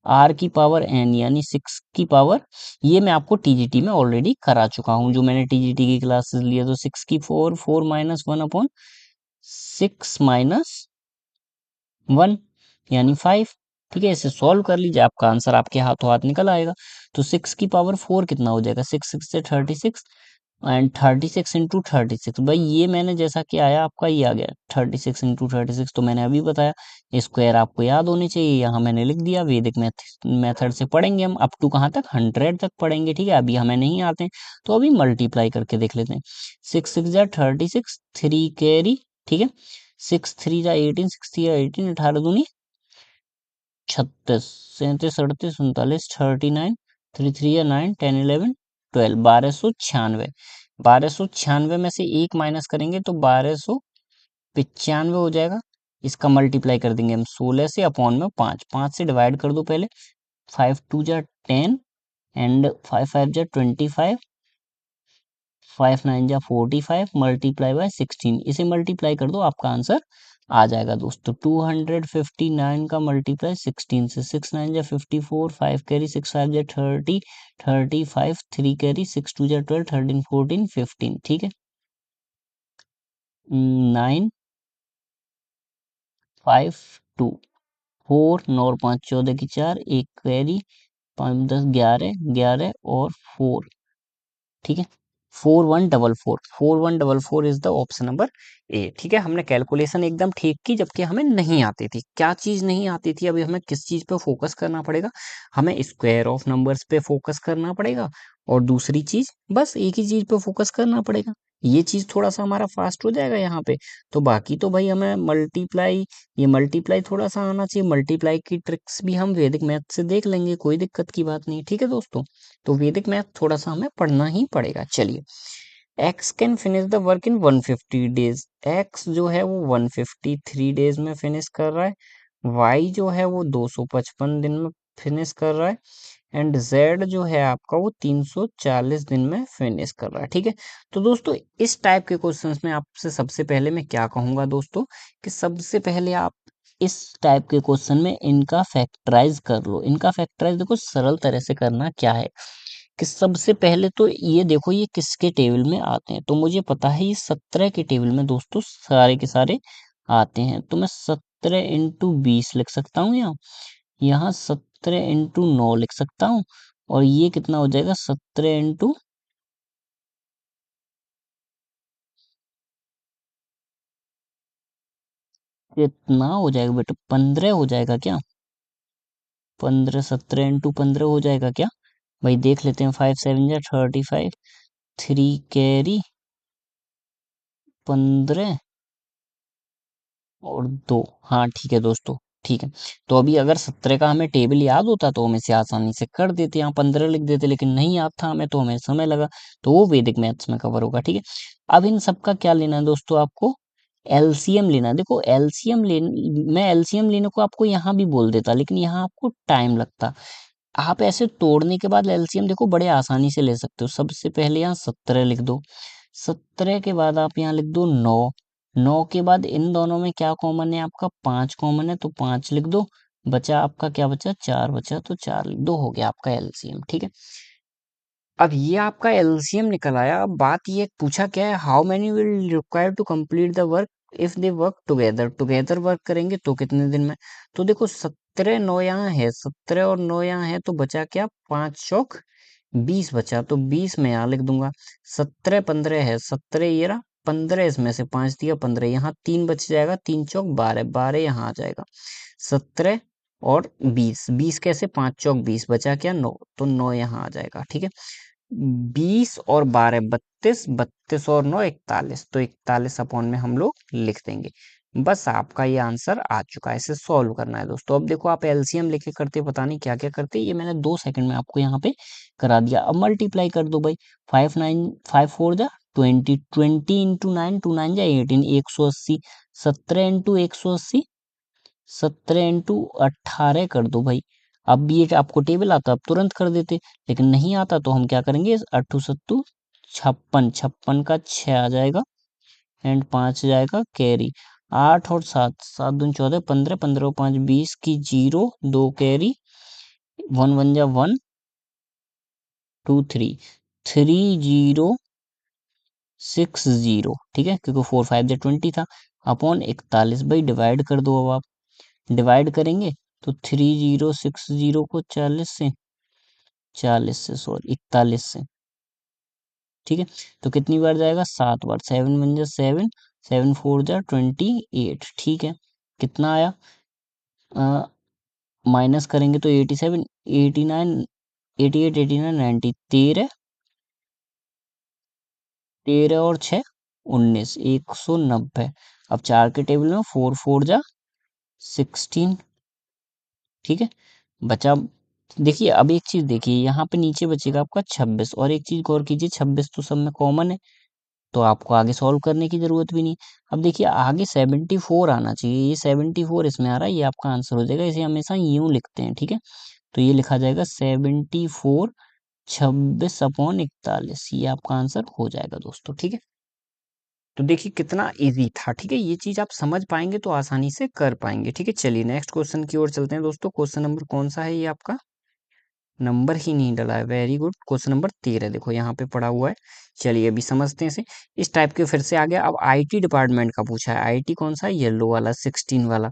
आर की पावर एन यानी 6 की पावर, ये मैं आपको टीजीटी में ऑलरेडी करा चुका हूं, जो मैंने टीजीटी की क्लासेस लिया। तो 6 की 4, 4 - 1/6 - 1 यानी 5, ठीक है। इसे सॉल्व कर लीजिए, आपका आंसर आपके हाथों हाथ निकल आएगा। तो 6 की पावर 4 कितना हो जाएगा, 6 6 से 36, एंड 36 इंटू 36, भाई ये मैंने जैसा कि आया आपका ये आ गया 36 इंटू 36, तो मैंने अभी बताया। स्क्वायर आपको याद होने चाहिए, यहाँ मैंने लिख दिया। वैदिक मेथड से पढ़ेंगे हम अप टू कहाँ तक, 100 तक पढ़ेंगे, ठीक है। अभी हमें नहीं आते, तो अभी मल्टीप्लाई करके देख लेते हैं। 6 6 जा 36, 3 कैरी, ठीक है। 6 3 जा 18, 6 3 जा 18, 18 दूनी 36, 37 38 39 39, 3 3 या 9 10 11 12, 1296। 1296 में से एक माइनस करेंगे तो 1295 हो जाएगा। इसका मल्टीप्लाई कर देंगे हम 16 से, अपॉन में 5, 5 से डिवाइड कर दो पहले। 5 2 जा 10, एंड 5 5 जा 25, 5 9 जा 45 मल्टीप्लाई बाय 16, इसे मल्टीप्लाई कर दो, आपका आंसर आ जाएगा दोस्तों। 259 का मल्टीप्लाई 16 से, 6 9 जा 54, 5 कैरी, 6 5 जा 30, 35, 3 कैरी, 6 2 जा 12, 13 14 15, ठीक है। 9 5 2, 4 9 और 5 14 की 4, एक कैरी, 5 10 11 11 और 4, ठीक है। 4144, 4144 is the option number A, ठीक है। हमने कैलकुलेशन एकदम ठीक की, जबकि हमें नहीं आती थी। क्या चीज नहीं आती थी? अभी हमें किस चीज पे फोकस करना पड़ेगा? हमें स्क्वायर ऑफ नंबर्स पे फोकस करना पड़ेगा, और दूसरी चीज, बस एक ही चीज पे फोकस करना पड़ेगा। ये चीज थोड़ा सा हमारा फास्ट हो जाएगा यहाँ पे। तो बाकी तो भाई हमें मल्टीप्लाई, ये मल्टीप्लाई थोड़ा सा आना चाहिए। मल्टीप्लाई की ट्रिक्स भी हम वैदिक मैथ से देख लेंगे, कोई दिक्कत की बात नहीं, ठीक है दोस्तों। तो वैदिक मैथ थोड़ा सा हमें पढ़ना ही पड़ेगा। चलिए, x can finish the work in 150 days. X जो है वो 153 डेज में फिनिश कर रहा है। वाई जो है वो 255 दिन में फिनिश कर रहा है। एंड जेड जो है आपका वो 340 दिन में फिनिश कर रहा है, ठीक है। तो दोस्तों, इस टाइप के क्वेश्चंस में आपसे सबसे पहले मैं क्या कहूंगा दोस्तों, कि सबसे पहले आप इस टाइप के क्वेश्चन में इनका फैक्टराइज कर लो। इनका फैक्टराइज देखो सरल तरह से करना क्या है, कि सबसे पहले तो ये देखो ये किसके टेबल में आते हैं। तो मुझे पता है ये 17 के टेबल में दोस्तों सारे के सारे आते हैं। तो मैं 17 × 20 लिख सकता हूँ, यहाँ 17 × 9 लिख सकता हूँ, और ये कितना हो जाएगा 17 × कितना हो जाएगा बेटा, 15 हो जाएगा क्या? 15, 17 × 15 हो जाएगा क्या? भाई देख लेते हैं। 5 7 जा 35, 3 कैरी, 15 और 2, हाँ ठीक है दोस्तों, ठीक है। तो अभी अगर 17 का हमें टेबल याद होता तो हम इसे आसानी से कर देते, यहाँ 15 लिख देते, लेकिन नहीं याद था हमें, तो हमें समय लगा। तो वो वैदिक मैथ्स में कवर होगा, ठीक है। अब इन सबका क्या लेना है दोस्तों, आपको एलसीएम लेना है। देखो एलसीएम ले, मैं एलसीएम लेने को आपको यहाँ भी बोल देता, लेकिन यहाँ आपको टाइम लगता। आप ऐसे तोड़ने के बाद एलसीएम देखो बड़े आसानी से ले सकते हो। सबसे पहले यहाँ 17 लिख दो, 17 के बाद आप यहाँ लिख दो 9, 9 के बाद इन दोनों में क्या कॉमन है, आपका 5 कॉमन है, तो 5 लिख दो। बचा आपका क्या बचा, 4 बचा, तो 4 लिख दो, हो गया आपका एलसीएम, ठीक है। अब ये आपका एलसीएम निकल आया। अब बात ये पूछा क्या है, how many will require to complete the work if they work together. Together work करेंगे तो कितने दिन में? तो देखो 17 9 यहाँ है, 17 और 9 यहाँ है, तो बचा क्या, 5 चौक 20 बचा, तो 20 में यहाँ लिख दूंगा। 17 15 है, 17 ये रहा, 15 इसमें से 5 दिया, 15 यहाँ 3 बच जाएगा, 3 चौक 12, 12 यहाँ आ जाएगा। 17 और 20, 20 कैसे, 5 चौक 20 बचा क्या, 9, तो 9 यहाँ आ जाएगा, ठीक है। 20 और 12 32, 32 और 9 41, तो 41 अपॉन में हम लोग लिख देंगे। बस आपका ये आंसर आ चुका है। इसे सॉल्व करना है दोस्तों। अब देखो आप एलसीएम लेके करते पता नहीं क्या क्या करते, ये मैंने 2 सेकंड में आपको यहाँ पे करा दिया। अब मल्टीप्लाई कर दो भाई। 5 4 20 × 9, 2 9 जा 18, 180, 17 × 180, 17 × 18 कर दो भाई। अब भी ये आपको टेबल आता, अब तुरंत कर देते, लेकिन नहीं आता, तो हम क्या करेंगे, 8 सत्तू 56, 56 का 6 आ जाएगा, एंड 5 जाएगा कैरी। 8 और 7, 7 दूनी 14, 15, 15 और 5 20 की 0, 2 कैरी, 1 1 जा 1 2 3, 3060, ठीक है, क्योंकि 4 5 जा 20 था, अपॉन 41 भाई। डिवाइड कर दो। अब आप डिवाइड करेंगे तो 3060 को 40 से सॉरी 41 से, ठीक है। तो कितनी बार जाएगा, 7 बार। 7 1 जा 7, 7 4 जा 28, ठीक है। कितना आया, माइनस करेंगे तो 87, 89, 88, 89, 90, 13, 13 और 6 19, 190। अब 4 के टेबल में 4 4 जा 16, ठीक है। बचा, देखिए अब एक चीज देखिए, यहाँ पे नीचे बचेगा आपका 26, और एक चीज गौर कीजिए, 26 तो सब में कॉमन है, तो आपको आगे सॉल्व करने की जरूरत भी नहीं। अब देखिए आगे 74 आना चाहिए, ये 74 इसमें आ रहा है, ये आपका आंसर हो जाएगा। इसे हमेशा यूं लिखते हैं, ठीक है। तो ये लिखा जाएगा 74 26/41, ये आपका आंसर हो जाएगा दोस्तों। ठीक है, तो देखिए कितना इजी था। ठीक है, ये चीज आप समझ पाएंगे तो आसानी से कर पाएंगे। ठीक है, चलिए नेक्स्ट क्वेश्चन की ओर चलते हैं दोस्तों। क्वेश्चन नंबर कौन सा है ये आपका? नंबर ही नहीं डला है, वेरी गुड। क्वेश्चन नंबर 13 देखो यहाँ पे पड़ा हुआ है। चलिए अभी समझते हैं इसे। इस टाइप के फिर से आ गया। अब आईटी डिपार्टमेंट का पूछा है। आईटी कौन सा? येलो वाला, 16 वाला।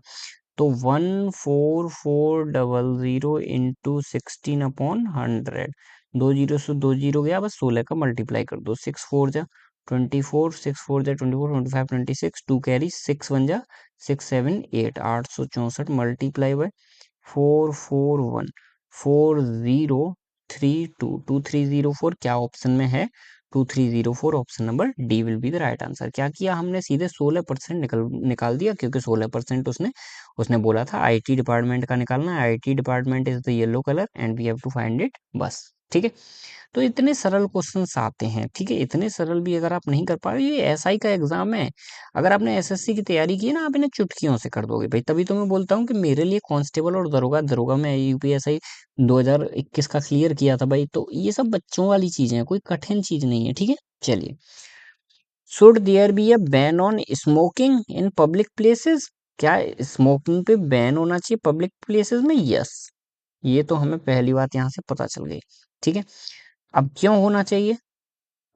तो 14400 इंटू 16/100, 2 जीरो से 2 जीरो गया, बस 16 का मल्टीप्लाई कर दो। 6 4 जा 24, 6 4 जा 24, 25 26, 2 कैरी 6 1 जा 6 7 8, 864 मल्टीप्लाई बाय 44140322304। क्या ऑप्शन में है? 2304। Option number D will be the right answer. क्या किया हमने? सीधे 16% निकाल दिया, क्योंकि 16% उसने उसने बोला था आईटी डिपार्टमेंट का निकालना है। IT department is the yellow colour and we have to find it, बस। ठीक है, तो इतने सरल क्वेश्चंस आते हैं। ठीक है, इतने सरल भी अगर आप नहीं कर पा रहे, ये एसआई का एग्जाम है। अगर आपने एसएससी की तैयारी की है ना, आप इन्हें चुटकियों से कर दोगे भाई। तभी तो मैं बोलता हूँ कि मेरे लिए कांस्टेबल और दरोगा, दरोगा में यूपीएसआई 2021 का क्लियर किया था भाई। तो ये सब बच्चों वाली चीजें हैं, कोई कठिन चीज नहीं है। ठीक है, चलिए। Should there be a ban on smoking in public places? क्या स्मोकिंग पे बैन होना चाहिए पब्लिक प्लेसेस में? यस, ये तो हमें पहली बात यहाँ से पता चल गई। ठीक है, अब क्यों होना चाहिए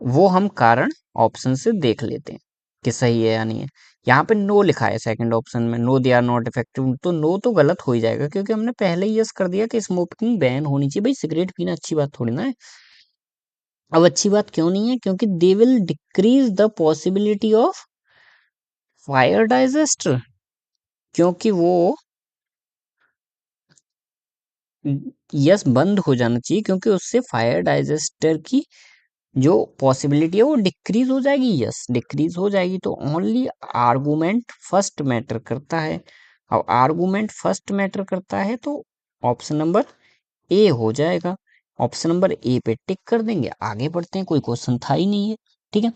वो हम कारण ऑप्शन से देख लेते हैं कि सही है या नहीं है। यहाँ पे नो लिखा है सेकंड ऑप्शन में, no they are not effective. तो नो तो गलत हो ही जाएगा, क्योंकि हमने पहले ही यस कर दिया कि स्मोकिंग बैन होनी चाहिए। भाई सिगरेट पीना अच्छी बात थोड़ी ना है। अब अच्छी बात क्यों नहीं है? क्योंकि they will decrease the possibility of fire digester, क्योंकि वो यस बंद हो जाना चाहिए, क्योंकि उससे फायर डाइजेस्टर की जो पॉसिबिलिटी है वो डिक्रीज हो जाएगी। यस, डिक्रीज हो जाएगी। तो ओनली आर्गुमेंट फर्स्ट मैटर करता है। अब आर्गुमेंट फर्स्ट मैटर करता है तो ऑप्शन नंबर ए हो जाएगा। ऑप्शन नंबर ए पे टिक कर देंगे, आगे बढ़ते हैं। कोई क्वेश्चन था ही नहीं है। ठीक है,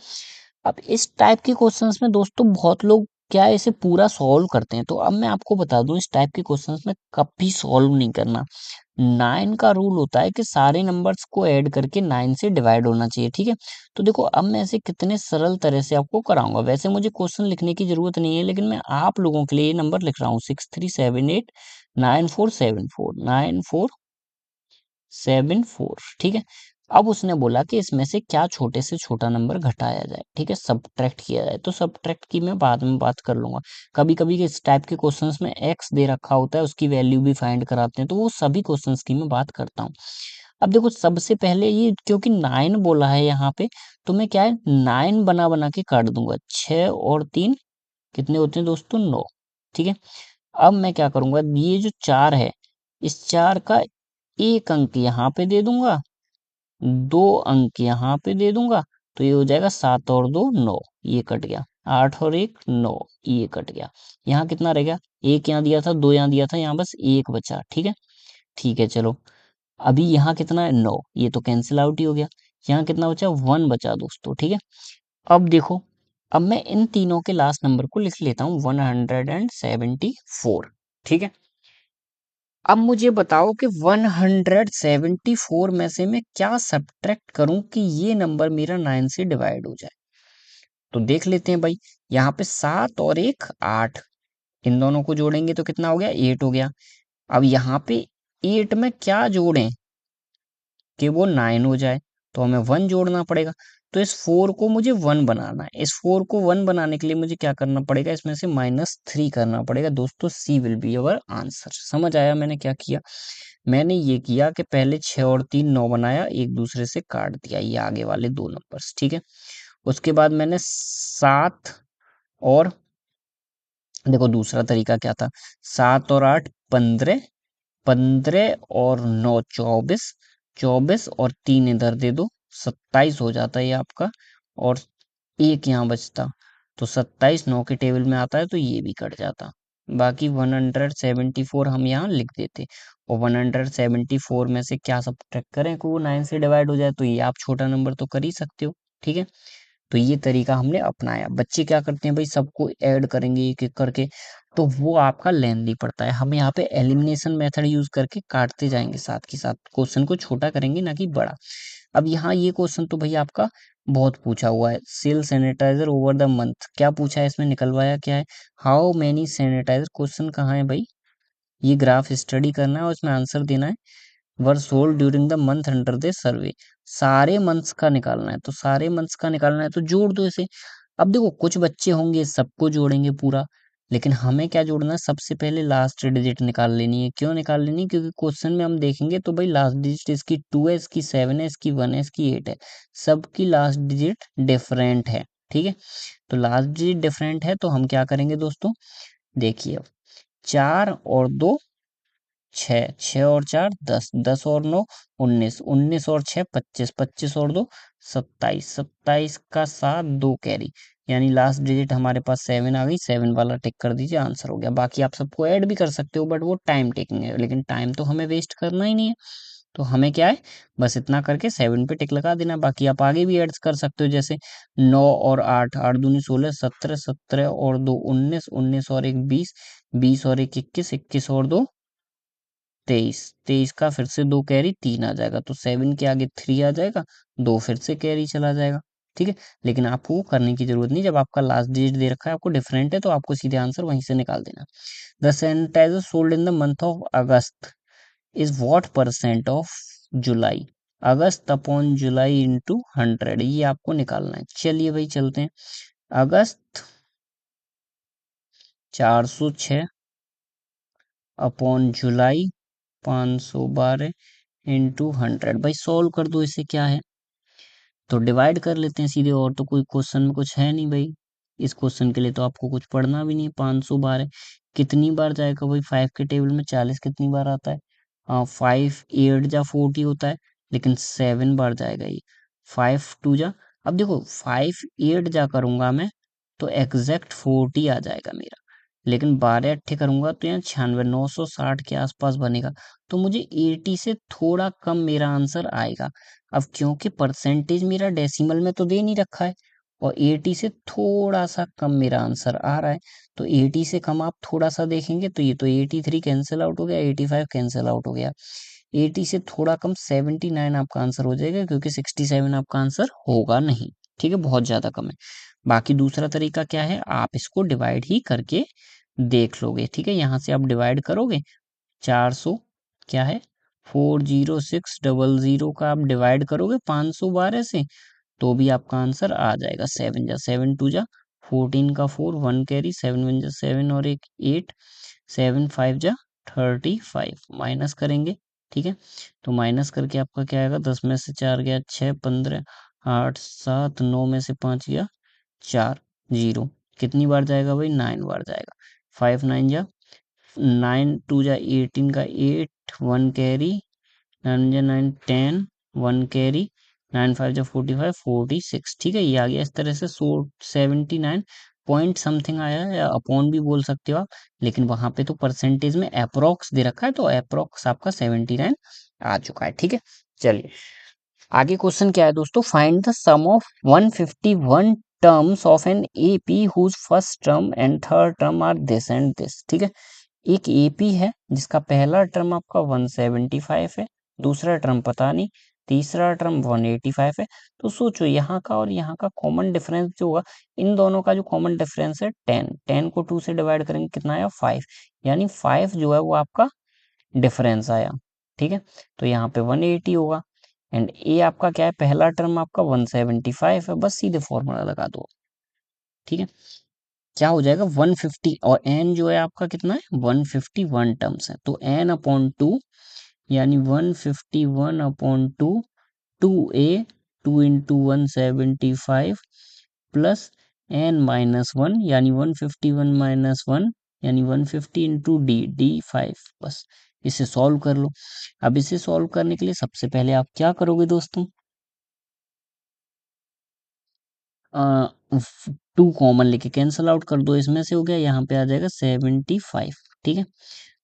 अब इस टाइप के क्वेश्चंस में दोस्तों बहुत लोग क्या है, इसे पूरा सॉल्व करते हैं। तो अब मैं आपको बता दूं, इस टाइप के क्वेश्चंस में कभी सॉल्व नहीं करना। 9 का रूल होता है कि सारे नंबर्स को ऐड करके 9 से डिवाइड होना चाहिए। ठीक है, तो देखो अब मैं इसे कितने सरल तरह से आपको कराऊंगा। वैसे मुझे क्वेश्चन लिखने की जरूरत नहीं है, लेकिन मैं आप लोगों के लिए ये नंबर लिख रहा हूँ। 63789474 ठीक है। अब उसने बोला कि इसमें से क्या छोटे से छोटा नंबर घटाया जाए। ठीक है, सब्ट्रैक्ट किया जाए। तो सब्ट्रैक्ट की मैं बाद में बात कर लूंगा। कभी कभी इस टाइप के क्वेश्चंस में एक्स दे रखा होता है, उसकी वैल्यू भी फाइंड कराते हैं, तो वो सभी क्वेश्चंस की मैं बात करता हूँ। अब देखो सबसे पहले ये, क्योंकि 9 बोला है यहाँ पे, तो मैं क्या है 9 बना बना के काट दूंगा। 6 और 3 कितने होते हैं दोस्तों? 9। ठीक है, अब मैं क्या करूंगा, ये जो 4 है, इस 4 का एक अंक यहाँ पे दे दूंगा, 2 अंक यहाँ पे दे दूंगा। तो ये हो जाएगा 7 और 2 9, ये कट गया। 8 और 1 9, ये कट गया। यहाँ कितना रह गया? एक यहाँ दिया था, 2 यहाँ दिया था, यहाँ बस एक बचा। ठीक है, ठीक है, चलो। अभी यहाँ कितना है? 9, ये तो कैंसिल आउट ही हो गया। यहाँ कितना बचा? 1 बचा दोस्तों। ठीक है, अब देखो, अब मैं इन तीनों के लास्ट नंबर को लिख लेता हूँ, 174। ठीक है, अब मुझे बताओ कि 174 में से मैं क्या सब्ट्रैक्ट करूं कि ये नंबर मेरा 9 से डिवाइड हो जाए। तो देख लेते हैं भाई। यहाँ पे 7 और 1 8, इन दोनों को जोड़ेंगे तो कितना हो गया? 8 हो गया। अब यहाँ पे 8 में क्या जोड़ें कि वो 9 हो जाए? तो हमें 1 जोड़ना पड़ेगा। तो इस 4 को मुझे 1 बनाना है। इस 4 को 1 बनाने के लिए मुझे क्या करना पड़ेगा? इसमें से -3 करना पड़ेगा दोस्तों। सी विल बी अवर आंसर। समझ आया मैंने क्या किया? मैंने ये किया कि पहले 6 और 3 9 बनाया, एक दूसरे से काट दिया ये आगे वाले दो नंबर्स। ठीक है, उसके बाद मैंने 7 और, देखो दूसरा तरीका क्या था, 7 और 8 15, 15 और 9 24, 24 और 3 इधर दे दो, 27 हो जाता है ये आपका। और एक यहाँ बचता, तो 27 9 के टेबल में आता है, तो ये भी कट जाता। बाकी 174 हम यहाँ लिख देते। और 174 में से क्या सब्ट्रैक्ट करें कि वो 9 से डिवाइड हो जाए? तो ये आप छोटा नंबर तो कर ही सकते हो। ठीक है, तो ये तरीका हमने अपनाया। बच्चे क्या करते हैं भाई, सबको ऐड करेंगे एक एक करके, तो वो आपका लेंदी पड़ता है। हम यहाँ पे एलिमिनेशन मेथड यूज करके काटते जाएंगे, साथ के साथ क्वेश्चन को छोटा करेंगे, ना कि बड़ा। अब यहाँ ये क्वेश्चन तो भाई आपका बहुत पूछा हुआ है, sale sanitiser over the month, क्या पूछा है इसमें, निकलवाया क्या है, हाउ मेनी सैनिटाइजर, क्वेश्चन कहाँ है भाई, ये ग्राफ स्टडी करना है और इसमें आंसर देना है, were sold during the month under the survey, सारे मंथ्स का निकालना है, तो सारे मंथ्स का निकालना है तो जोड़ दो इसे। अब देखो कुछ बच्चे होंगे सबको जोड़ेंगे पूरा, लेकिन हमें क्या जोड़ना है, सबसे पहले लास्ट डिजिट निकाल लेनी है, क्यों निकाल लेनी है, क्योंकि क्वेश्चन में हम देखेंगे तो भाई लास्ट डिजिट इसकी 2 है, इसकी 7 है, इसकी 1 है, इसकी 8 है, सबकी लास्ट डिजिट डिफरेंट है, ठीक है। तो लास्ट डिजिट डिफरेंट है तो हम क्या करेंगे दोस्तों, देखिए अब 4 और 2 6, 6 और 4 10, 10 और 9 19, 19 और 6 25, 25 और 2 27, 27 का 7 2 कैरी, यानी लास्ट डिजिट हमारे पास 7 आ गई, 7 वाला टिक कर दीजिए, आंसर हो गया। बाकी आप सबको ऐड भी कर सकते हो बट वो टाइम टेकिंग है, लेकिन टाइम तो हमें वेस्ट करना ही नहीं है, तो हमें क्या है, बस इतना करके 7 पे टिक लगा देना, बाकी आप आगे भी ऐड कर सकते हो, जैसे 9 और 8, 8 दूनी 16, 17, 17 और 2 19, 19 और 1 20, 20 और 1 21, 21 और 2 23, 23 का फिर से 2 कैरी 3 आ जाएगा, तो 7 के आगे 3 आ जाएगा, 2 फिर से कैरी चला जाएगा, ठीक है। लेकिन आपको वो करने की जरूरत नहीं, जब आपका लास्ट डिजिट दे रखा है आपको डिफरेंट है तो आपको सीधे आंसर वहीं से निकाल देना। The sanitiser sold in the month of August is what percent of July, August upon July into 100, ये आपको निकालना है। चलिए भाई चलते हैं, अगस्त 406 अपॉन जुलाई 512 इंटू 100, भाई सोल्व कर दो इसे, क्या है तो डिवाइड कर लेते हैं सीधे, और तो कोई क्वेश्चन में कुछ है नहीं भाई, इस क्वेश्चन के लिए तो आपको कुछ पढ़ना भी नहीं। 512 कितनी बार जाएगा भाई, 5 के टेबल में 40 कितनी बार आता है, हाँ 5 8 जा 40 होता है, लेकिन 7 बार जाएगा ये, 5 2 जा, अब देखो 5 8 जा करूंगा मैं तो एग्जैक्ट 40 आ जाएगा मेरा, लेकिन 12 अट्ठे करूंगा तो यहाँ 96 960 के आसपास बनेगा, तो मुझे 80 से थोड़ा कम मेरा आंसर आएगा। अब क्योंकि परसेंटेज मेरा डेसिमल में तो दे नहीं रखा है और 80 से थोड़ा सा कम मेरा आंसर आ रहा है, तो 80 से कम आप थोड़ा सा देखेंगे तो ये तो 83 कैंसिल आउट हो गया, 85 कैंसिल आउट हो गया, 80 से थोड़ा कम 79 आपका आंसर हो जाएगा, क्योंकि 67 आपका आंसर होगा नहीं, ठीक है, बहुत ज्यादा कम है। बाकी दूसरा तरीका क्या है, आप इसको डिवाइड ही करके देख लोगे, ठीक है, यहाँ से आप डिवाइड करोगे 400 क्या है 40600 का आप डिवाइड करोगे 512 से तो भी आपका आंसर आ जाएगा, 7 जा 7 2 जा 14 का 4 1 कैरी 7 1 जा 7 और एक 8 7 5 जा 35 माइनस करेंगे, ठीक है, तो माइनस करके आपका क्या आएगा, 10 में से 4 गया 6 15 8 7 9 में से 5 गया 4 0, कितनी बार जाएगा भाई 9 बार जाएगा, 5 9 जा 9 2 जा 18 का 8 1 कैरी 9 जा 9 10 1 कैरी 9 5 जा 45 46, ठीक है, ये आ गया इस तरह से 79 पॉइंट समथिंग आया है, या अपॉन भी बोल सकते हो आप, लेकिन वहां पे तो परसेंटेज में अप्रोक्स दे रखा है तो अप्रोक्स आपका 79 आ चुका है, ठीक है। चलिए आगे क्वेश्चन क्या है दोस्तों, find the sum of 151 terms of an AP whose first term and third term are this and this, ठीक है, एक एपी है जिसका पहला टर्म आपका 175 है, दूसरा टर्म पता नहीं, तीसरा टर्म 185 है, तो सोचो यहाँ का और यहाँ का कॉमन डिफरेंस जो होगा, इन दोनों का जो कॉमन डिफरेंस है 10, 10 को 2 से डिवाइड करेंगे कितना आया 5, यानी 5 जो है वो आपका डिफरेंस आया, ठीक है, तो यहाँ पे 180 होगा, एंड ए आपका क्या है, पहला टर्म आपका 175 है, बस सीधे फॉर्मूला लगा दो, ठीक है, क्या हो जाएगा 150, और एन जो है आपका कितना है 151 टर्म्स है, तो एन अपॉन 2 यानी 151/2, 2a 2 इंटू 175 प्लस n-1 यानी 151 - 1 यानी 150 इंटू डी 5, बस इसे सॉल्व कर लो। अब इसे सॉल्व करने के लिए सबसे पहले आप क्या करोगे दोस्तों, 2 कॉमन लेके कैंसल आउट कर दो, इसमें से हो गया, यहाँ पे आ जाएगा 75, ठीक है।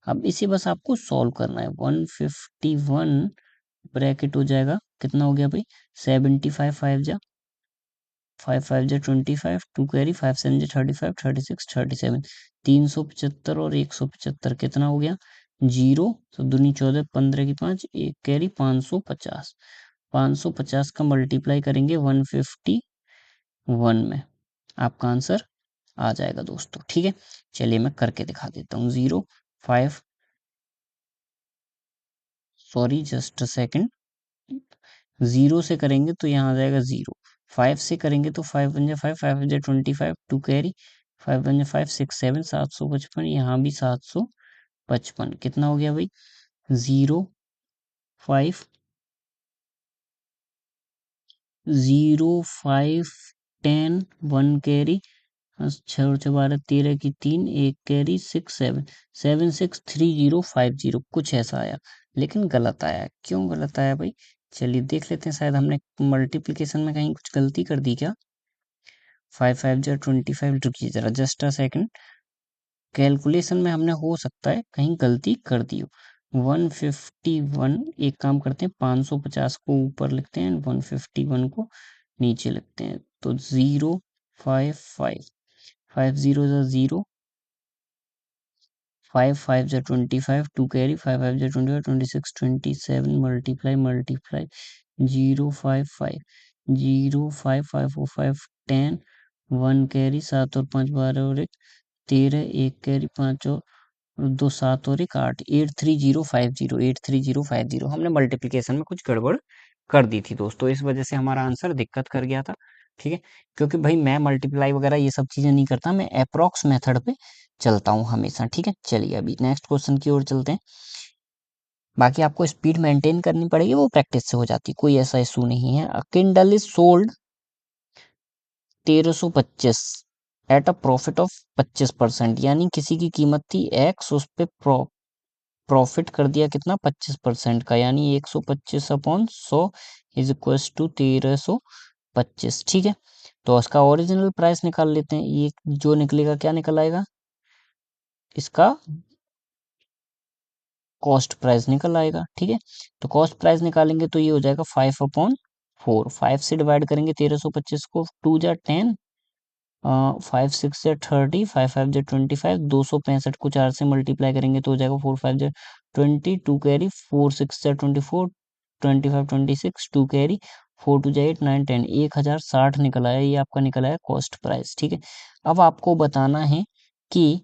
अब इसे बस आपको सॉल्व करना है, 151 ब्रैकेट हो जाएगा, कितना हो गया भाई 75, 5 जा 5 5 जा 25, 2 कैरी 5 7 जा 35 36 37, 375 और 175 कितना हो गया 0, तो दूनी 14 15 की 5 एक कैरी 550, 550 का मल्टीप्लाई करेंगे 151 में, आपका आंसर आ जाएगा दोस्तों। ठीक है, चलिए मैं करके दिखा देता हूँ। 05, सॉरी जस्ट अ सेकेंड, 0 से करेंगे तो यहाँ आ जाएगा 0, 5 से करेंगे तो 5 बन जाए 5, 5 बन 25, 2 कैरी, 5 बन जाए 5, 6 7, 755, यहाँ भी 755, कितना हो गया भाई, 0 5 0 5 10, 1 कैरी, 6 और 6 12 13 की 3, 1 कैरी, 6 7, 7 6 3 0 5 0, कुछ ऐसा आया, लेकिन गलत आया। क्यों गलत आया भाई, चलिए देख लेते हैं, शायद हमने मल्टीप्लिकेशन में कहीं कुछ गलती कर दी क्या। 5 5 जो 25, रुकिए जरा जस्ट अ सेकंड, कैलकुलेशन में हमने हो सकता है कहीं गलती कर दी हो। 151, एक काम करते हैं, 550 को ऊपर लिखते हैं, 151 को नीचे लिखते हैं, तो 0 5 5, 5 0 0, 5 5 जा 25, 2 कैरी, 5 5 जा 25, 26 27, मल्टीप्लाई मल्टीप्लाई, 0 5 5 10, 1 कैरी, 7 और 5 12 और 1 13, 1 कैरी, 5 और 2 7 और 1 8, 83050, 83050, हमने मल्टीप्लिकेशन में कुछ गड़बड़ कर दी थी दोस्तों, इस वजह से हमारा आंसर दिक्कत कर गया था। ठीक है, क्योंकि भाई मैं मल्टीप्लाई वगैरह ये सब चीजें नहीं करता, मैं अप्रोक्स मेथड पे चलता हूँ हमेशा। ठीक है, चलिए अभी नेक्स्ट क्वेश्चन की ओर चलते हैं। बाकी आपको स्पीड मेंटेन करनी पड़ेगी, वो प्रैक्टिस से हो जाती, कोई ऐसा इशू नहीं है। Kindle is sold 1325 eight a profit of 25%, यानी किसी की कीमत थी एक्स, उस पे प्रॉफिट कर दिया कितना, 25% का, यानी 125/100 इज इक्वल टू 1325। ठीक है, तो उसका ओरिजिनल प्राइस निकाल लेते हैं, ये जो निकलेगा क्या निकल आएगा, इसका कॉस्ट प्राइस निकल आएगा। ठीक है, तो कॉस्ट प्राइस निकालेंगे तो ये हो जाएगा 5/4, 5 से डिवाइड करेंगे 1325 को, 2 जा 10, 5 6 या 30, 5 5 जा 25, 265 को 4 से मल्टीप्लाई करेंगे तो हो जाएगा 4 5 जा 20, 2 कैरी, 4 6 जा 24, 25 26, 2 कैरी, 4 2 जा 8 9 10, 1060 निकल आया, ये आपका निकल आया कॉस्ट प्राइस। ठीक है, अब आपको बताना है कि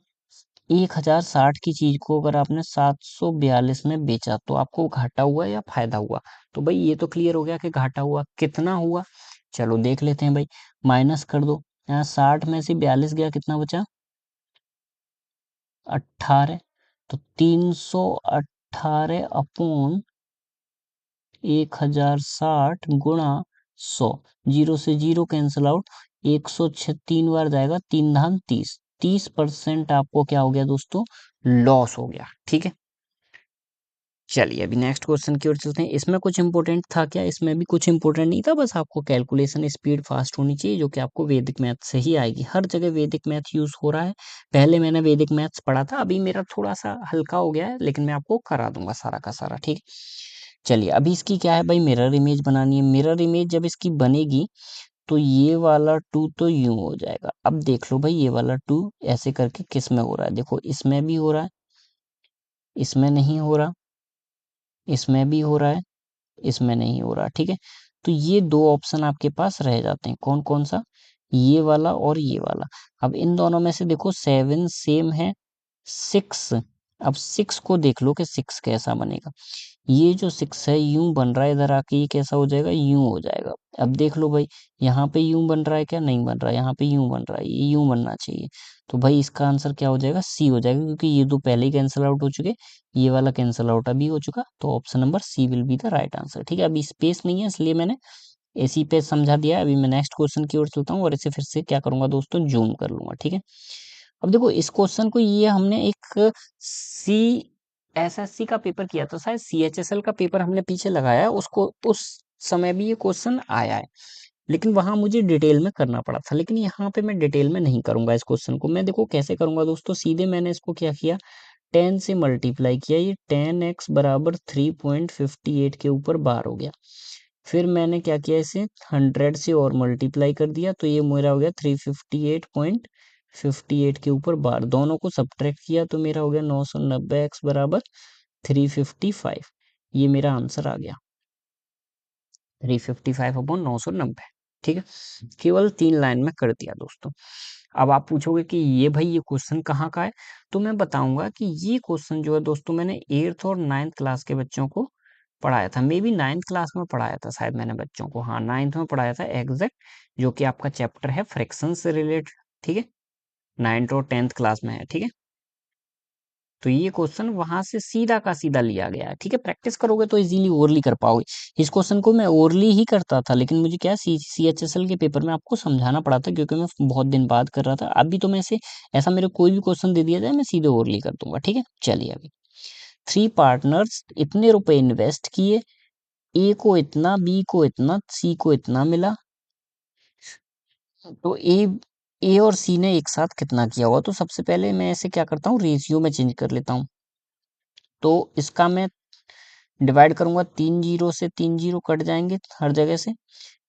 1060 की चीज को अगर आपने 742 में बेचा तो आपको घाटा हुआ या फायदा हुआ। तो भाई ये तो क्लियर हो गया कि घाटा हुआ, कितना हुआ, चलो देख लेते हैं भाई, माइनस कर दो, यहाँ 60 में से 42 गया, कितना बचा, 18, तो 318 अपॉन 1060 गुणा 100, 0 से 0 कैंसिल आउट, 103 बार जाएगा, 3 धाम 30, 30% आपको क्या हो गया दोस्तों, लॉस हो गया। ठीक है, चलिए अभी नेक्स्ट क्वेश्चन की ओर चलते हैं। इसमें कुछ इंपॉर्टेंट था क्या, इसमें भी कुछ इंपॉर्टेंट नहीं था, बस आपको कैलकुलेशन स्पीड फास्ट होनी चाहिए, जो कि आपको वैदिक मैथ से ही आएगी, हर जगह वैदिक मैथ यूज हो रहा है। पहले मैंने वैदिक मैथ्स पढ़ा था, अभी मेरा थोड़ा सा हल्का हो गया है, लेकिन मैं आपको करा दूंगा सारा का सारा। ठीक है, चलिए अभी इसकी क्या है भाई, मिरर इमेज बनानी है। मिरर इमेज जब इसकी बनेगी तो ये वाला 2 तो यूं हो जाएगा। अब देख लो भाई, ये वाला 2 ऐसे करके किस में हो रहा है, देखो इसमें भी हो रहा है, इसमें नहीं हो रहा, इसमें भी हो रहा है, इसमें नहीं हो रहा। ठीक है, तो ये दो ऑप्शन आपके पास रह जाते हैं, कौन कौन सा, ये वाला और ये वाला। अब इन दोनों में से देखो 7 सेम है, 6, अब 6 को देख लो कि 6 कैसा बनेगा। ये जो 6 है यूं बन रहा है, इधर आके ये कैसा हो जाएगा, यूं हो जाएगा। अब देख लो भाई, यहाँ पे यूं बन रहा है क्या, नहीं बन रहा है, यहाँ पे यूं बन रहा है, ये यूं बनना चाहिए। तो भाई इसका आंसर क्या हो जाएगा, सी हो जाएगा, क्योंकि ये दो पहले ही कैंसिल आउट हो चुके, ये वाला कैंसिल आउट अभी हो चुका, तो option number C will be the right answer. ठीक है, अभी स्पेस नहीं है इसलिए मैंने इसी पे समझा दिया है। अभी मैं नेक्स्ट क्वेश्चन की ओर चलता हूँ और इसे फिर से क्या करूंगा दोस्तों, जूम कर लूंगा। ठीक है, अब देखो इस क्वेश्चन को, ये हमने एक सी एसएससी का पेपर किया था, शायद सीएचएसएल का पेपर हमने पीछे लगाया है, उसको उस समय भी ये क्वेश्चन आया है, लेकिन वहां मुझे डिटेल में करना पड़ा था, लेकिन यहाँ पे मैं डिटेल में नहीं करूंगा इस क्वेश्चन को। मैं देखो कैसे करूंगा दोस्तों, सीधे मैंने इसको क्या किया, 10 से मल्टीप्लाई किया, ये 10x बराबर 3.58 के ऊपर बार हो गया। फिर मैंने क्या किया, इसे 100 से और मल्टीप्लाई कर दिया, तो ये मेरा हो गया 358.58 के ऊपर बार, दोनों को सब्ट्रैक्ट किया तो मेरा हो गया 990x बराबर 355, ये मेरा आंसर आ गया। 355/990। ठीक है, केवल 3 लाइन में कर दिया दोस्तों। अब आप पूछोगे कि ये भाई ये क्वेश्चन कहाँ का है, तो मैं बताऊंगा कि ये क्वेश्चन जो है दोस्तों मैंने 8th और 9th क्लास के बच्चों को पढ़ाया था, मे बी 9th क्लास में पढ़ाया था शायद मैंने बच्चों को, हाँ 9th में पढ़ाया था एग्जैक्ट, जो कि आपका चैप्टर है फ्रैक्शन से रिलेटेड। ठीक है, 9th और 10th क्लास में है। ठीक है, तो ये क्वेश्चन वहां से सीधा का सीधा लिया गया है। ठीक है, प्रैक्टिस करोगे तो इजीली ओरली कर पाओगे। इस क्वेश्चन को मैं ओरली ही करता था, लेकिन मुझे क्या CHSL के पेपर में आपको समझाना पड़ा था, क्योंकि मैं बहुत दिन बाद कर रहा था। अभी तो मैं ऐसा मेरे कोई भी क्वेश्चन दे दिया जाए मैं सीधे ओरली कर दूंगा। ठीक है, चलिए अभी 3 पार्टनर्स इतने रुपए इन्वेस्ट किए, ए को इतना, बी को इतना, सी को इतना मिला, तो ए और सी ने एक साथ कितना किया होगा। तो सबसे पहले मैं ऐसे क्या करता हूँ, रेशियो में चेंज कर लेता हूँ। तो इसका मैं डिवाइड करूंगा, 3 जीरो से 3 जीरो कट जाएंगे हर जगह से,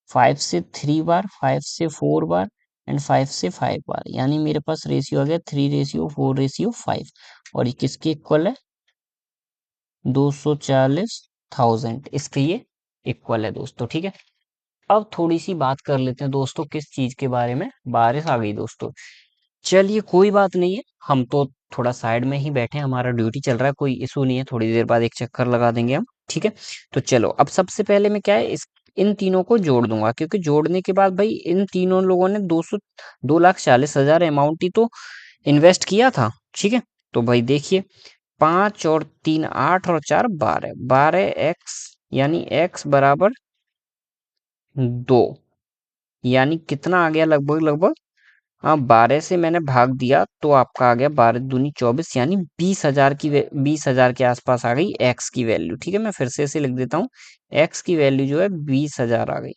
5 से 3 बार, 5 से 4 बार एंड 5 से 5 बार, यानी मेरे पास रेशियो आ गया 3:4:5। और ये किसके इक्वल है, 240,000, इसके ये इक्वल है दोस्तों। ठीक है, अब थोड़ी सी बात कर लेते हैं दोस्तों किस चीज के बारे में, बारिश आ गई दोस्तों। चलिए कोई बात नहीं है, हम तो थोड़ा साइड में ही बैठे हैं, हमारा ड्यूटी चल रहा है, कोई इशू नहीं है, थोड़ी देर बाद एक चक्कर लगा देंगे हम। ठीक है, तो चलो अब सबसे पहले मैं क्या है इस इन तीनों को जोड़ दूंगा, क्योंकि जोड़ने के बाद भाई इन तीनों लोगों ने 2,40,000 अमाउंट ही तो इन्वेस्ट किया था। ठीक है, तो भाई देखिए 5 और 3 8 और 4 12, 12x यानी x बराबर 2, यानी कितना आ गया, लगभग लगभग, हाँ 12 से मैंने भाग दिया तो आपका आ गया 12 दूनी 24, यानी 20,000 20,000 के आसपास आ गई एक्स की वैल्यू। ठीक है, मैं फिर से इसे लिख देता हूँ, एक्स की वैल्यू जो है 20,000 आ गई।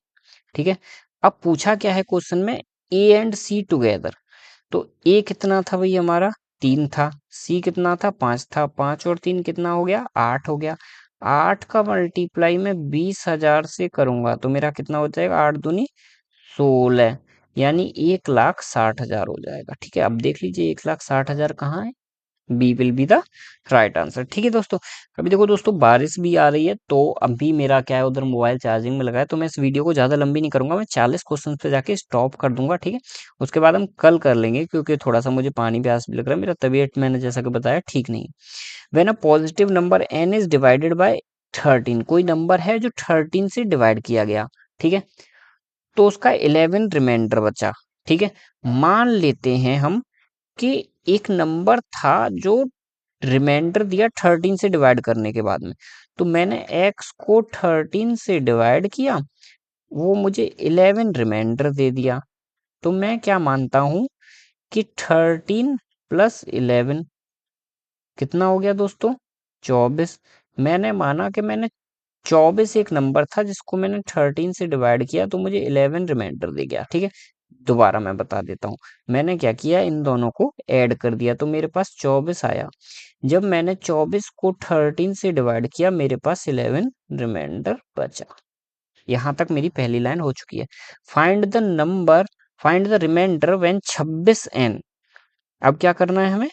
ठीक है, अब पूछा क्या है क्वेश्चन में, ए एंड सी टुगेदर। तो ए कितना था भाई हमारा, 3 था, सी कितना था, 5 था, 5 और 3 कितना हो गया, 8 हो गया। 8 का मल्टीप्लाई में 20,000 से करूंगा तो मेरा कितना हो जाएगा, 8 दूनी 16, यानी 1,60,000 हो जाएगा। ठीक है, अब देख लीजिए 1,60,000 कहाँ है, B will be the right answer. ठीक है दोस्तों, अभी देखो दोस्तों बारिश भी आ रही है, तो अभी मेरा क्या है उधर मोबाइल चार्जिंग में लगा है, तो मैं इस वीडियो को ज्यादा लंबी नहीं करूंगा, मैं 40 क्वेश्चन पे जाके स्टॉप कर दूंगा। ठीक है, उसके बाद हम कल कर लेंगे, क्योंकि थोड़ा सा मुझे पानी प्यास भी लग रहा है, मेरा तबीयत मैंने जैसा कि बताया ठीक नहीं। When a positive number n is divided by 13, कोई नंबर है जो 13 से डिवाइड किया गया। ठीक है, तो उसका 11 रिमाइंडर बचा। ठीक है, मान लेते हैं हम कि एक नंबर था जो रिमाइंडर दिया 13 से डिवाइड करने के बाद में, तो मैंने x को 13 से डिवाइड किया, वो मुझे 11 रिमाइंडर दे दिया। तो मैं क्या मानता हूं कि 13 प्लस 11 कितना हो गया दोस्तों, 24। मैंने माना कि मैंने 24 एक नंबर था जिसको मैंने 13 से डिवाइड किया, तो मुझे 11 रिमाइंडर दे गया। ठीक है, दोबारा मैं बता देता हूँ, मैंने क्या किया, इन दोनों को ऐड कर दिया तो मेरे पास 24 आया। जब मैंने 24 को 13 से डिवाइड किया, मेरे पास 11 रिमाइंडर बचा। यहां तक मेरी पहली लाइन हो चुकी है। Find the number, find the remainder when 26n। अब क्या करना है हमें,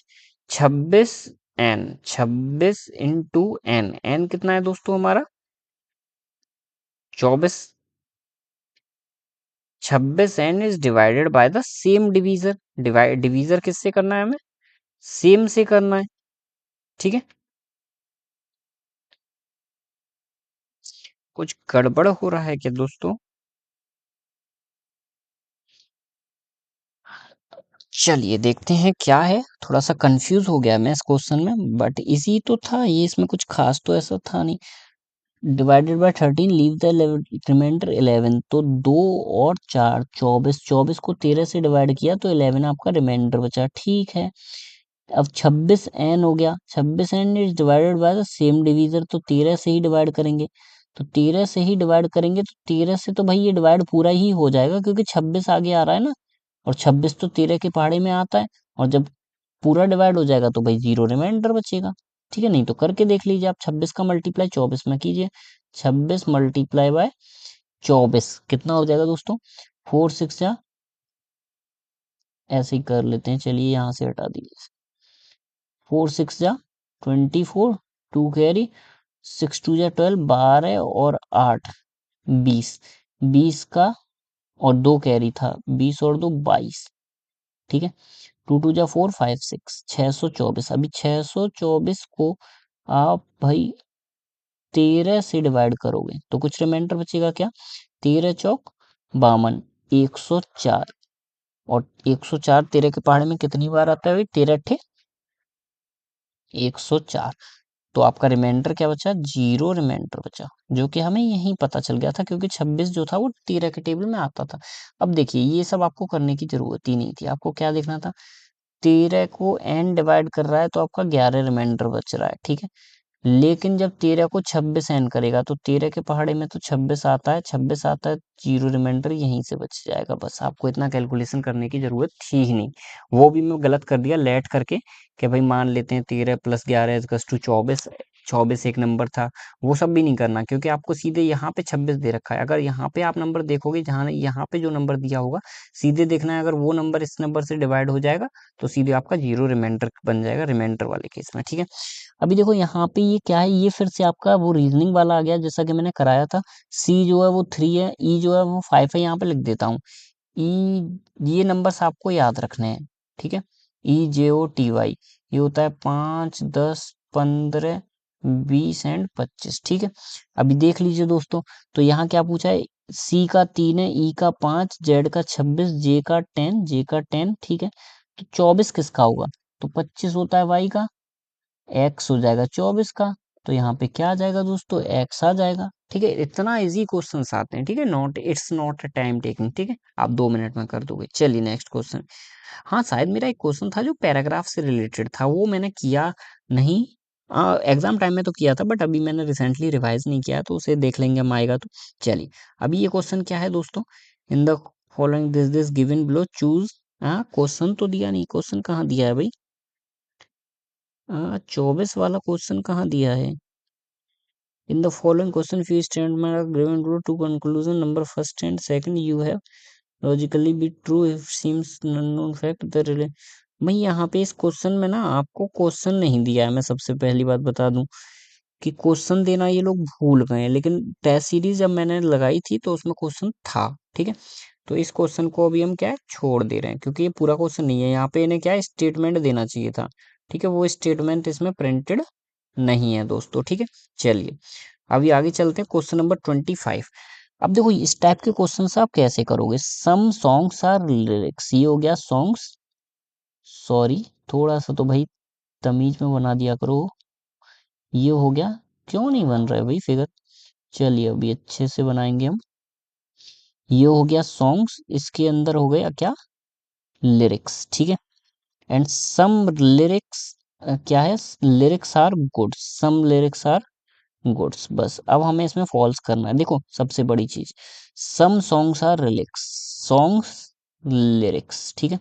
26n, 26 इंटू एन, एन कितना है दोस्तों हमारा 24, 26n is divided by the same divisor. Divisor किससे करना है हमें, सेम से करना है। ठीक है, कुछ गड़बड़ हो रहा है क्या दोस्तों, चलिए देखते हैं क्या है, थोड़ा सा कंफ्यूज हो गया मैं इस क्वेश्चन में, बट इजी तो था ये, इसमें कुछ खास तो ऐसा था नहीं। Divided by 13, leave the remainder 11, तो 2 और 4 24, 24 को 13 से डिवाइड किया तो 11 आपका रिमाइंडर बचा। ठीक है, अब 26n हो गया, 26n is divided by the same divisor, तो 13 से ही डिवाइड करेंगे, तो 13 से ही डिवाइड करेंगे, तो 13 से तो भाई ये डिवाइड पूरा ही हो जाएगा, क्योंकि 26 आगे आ रहा है ना, और 26 तो 13 के पहाड़े में आता है, और जब पूरा डिवाइड हो जाएगा तो भाई जीरो रिमाइंडर बचेगा। ठीक है, नहीं तो करके देख लीजिए आप, 26 का मल्टीप्लाई 24 में कीजिए, 26 मल्टीप्लाई बाय 24 कितना हो जाएगा दोस्तों, 4 6 जा, ऐसे ही कर लेते हैं, चलिए यहाँ से हटा दीजिए, 4 6 जा 24, 2 कैरी, 6 2 जा 12, 12 और 8, 20, 20 का और 2 कैरी था, 20 और 2 22, ठीक है। 2 2 जा 4, 5 6, 624। अभी 624 को आप भाई 13 से डिवाइड करोगे तो कुछ रिमाइंडर बचेगा क्या? 13 चौक 52, 104। और 104 13 के पहाड़े में कितनी बार आता है भाई? 13 अट्ठे 104। तो आपका रिमाइंडर क्या बचा? 0 रिमाइंडर बचा, जो कि हमें यहीं पता चल गया था क्योंकि 26 जो था वो 13 के टेबल में आता था। अब देखिए ये सब आपको करने की जरूरत ही नहीं थी, आपको क्या देखना था? 13 को n डिवाइड कर रहा है तो आपका 11 रिमाइंडर बच रहा है, ठीक है। लेकिन जब 13 को 26 एन करेगा तो 13 के पहाड़े में तो 26 आता है, 26 आता है, 0 रिमाइंडर यहीं से बच जाएगा। बस आपको इतना कैलकुलेशन करने की जरूरत थी ही नहीं। वो भी मैं गलत कर दिया लेट करके कि भाई मान लेते हैं 13 + 11 इक्वल्स टू 24, 24 एक नंबर था। वो सब भी नहीं करना क्योंकि आपको सीधे यहाँ पे 26 दे रखा है। अगर यहाँ पे आप नंबर देखोगे, जहाँ यहाँ पे जो नंबर दिया होगा सीधे देखना है, अगर वो नंबर इस नंबर से डिवाइड हो जाएगा तो सीधे आपका 0 रिमाइंडर बन जाएगा रिमाइंडर वाले केस में, ठीक है। अभी देखो यहाँ पे ये क्या है, ये फिर से आपका वो रीजनिंग वाला आ गया जैसा कि मैंने कराया था। सी जो है वो 3 है, ई जो है वो 5 है, यहाँ पे लिख देता हूँ। ई ये नंबर्स आपको याद रखने हैं, ठीक है। EJOTY ये होता है 5, 10, 15, 20 एंड 25, ठीक है। अभी देख लीजिए दोस्तों, तो यहाँ क्या पूछा है? सी का 3 है, ई का 5, जेड का 26, जे का 10, ठीक है। तो 24 किसका होगा? तो 25 होता है वाई का, एक्स हो जाएगा 24 का। तो यहाँ पे क्या आ जाएगा दोस्तों? एक्स आ जाएगा, ठीक है। इतना इजी क्वेश्चंस आते हैं, ठीक है। Not it's not a time taking, ठीक है। आप 2 मिनट में कर दोगे। चलिए नेक्स्ट क्वेश्चन। हाँ शायद मेरा एक क्वेश्चन था जो पैराग्राफ से रिलेटेड था, वो मैंने किया नहीं। एग्जाम टाइम में तो किया था बट अभी मैंने रिसेंटली रिवाइज नहीं किया, तो उसे देख लेंगे हम, आएगा तो। चलिए अभी ये क्वेश्चन क्या है दोस्तों? In the following this given below choose. हाँ क्वेश्चन तो दिया नहीं, क्वेश्चन कहाँ दिया है भाई? 24 वाला क्वेश्चन कहाँ दिया है? In the following question few statements are given to conclusion number first and second you have logically be true if seems unknown fact the भाई यहाँ पे इस क्वेश्चन में ना आपको क्वेश्चन नहीं दिया है। मैं सबसे पहली बात बता दूं कि क्वेश्चन देना ये लोग भूल गए हैं, लेकिन टेस्ट सीरीज जब मैंने लगाई थी तो उसमें क्वेश्चन था, ठीक है। तो इस क्वेश्चन को अभी हम क्या है छोड़ दे रहे हैं क्योंकि ये पूरा क्वेश्चन नहीं है। यहाँ पे इन्हें क्या स्टेटमेंट देना चाहिए था, ठीक है। वो स्टेटमेंट इसमें प्रिंटेड नहीं है दोस्तों, ठीक है। चलिए अभी आगे चलते हैं, क्वेश्चन नंबर 25। अब देखो इस टाइप के क्वेश्चन आप कैसे करोगे? सम सॉन्ग्स आर लिरिक्स, ये हो गया सॉन्ग्स, सॉरी थोड़ा सा तो भाई तमीज में बना दिया करो। ये हो गया, क्यों नहीं बन रहा है भाई फिगर? चलिए अभी अच्छे से बनाएंगे हम। ये हो गया सॉन्ग्स, इसके अंदर हो गया क्या? लिरिक्स, ठीक है। एंड सम लिरिक्स क्या है? Lyrics are good, some lyrics are goods. बस अब हमें इसमें फॉल्स करना है। देखो सबसे बड़ी चीज, some songs are lyrics, songs lyrics, ठीक है।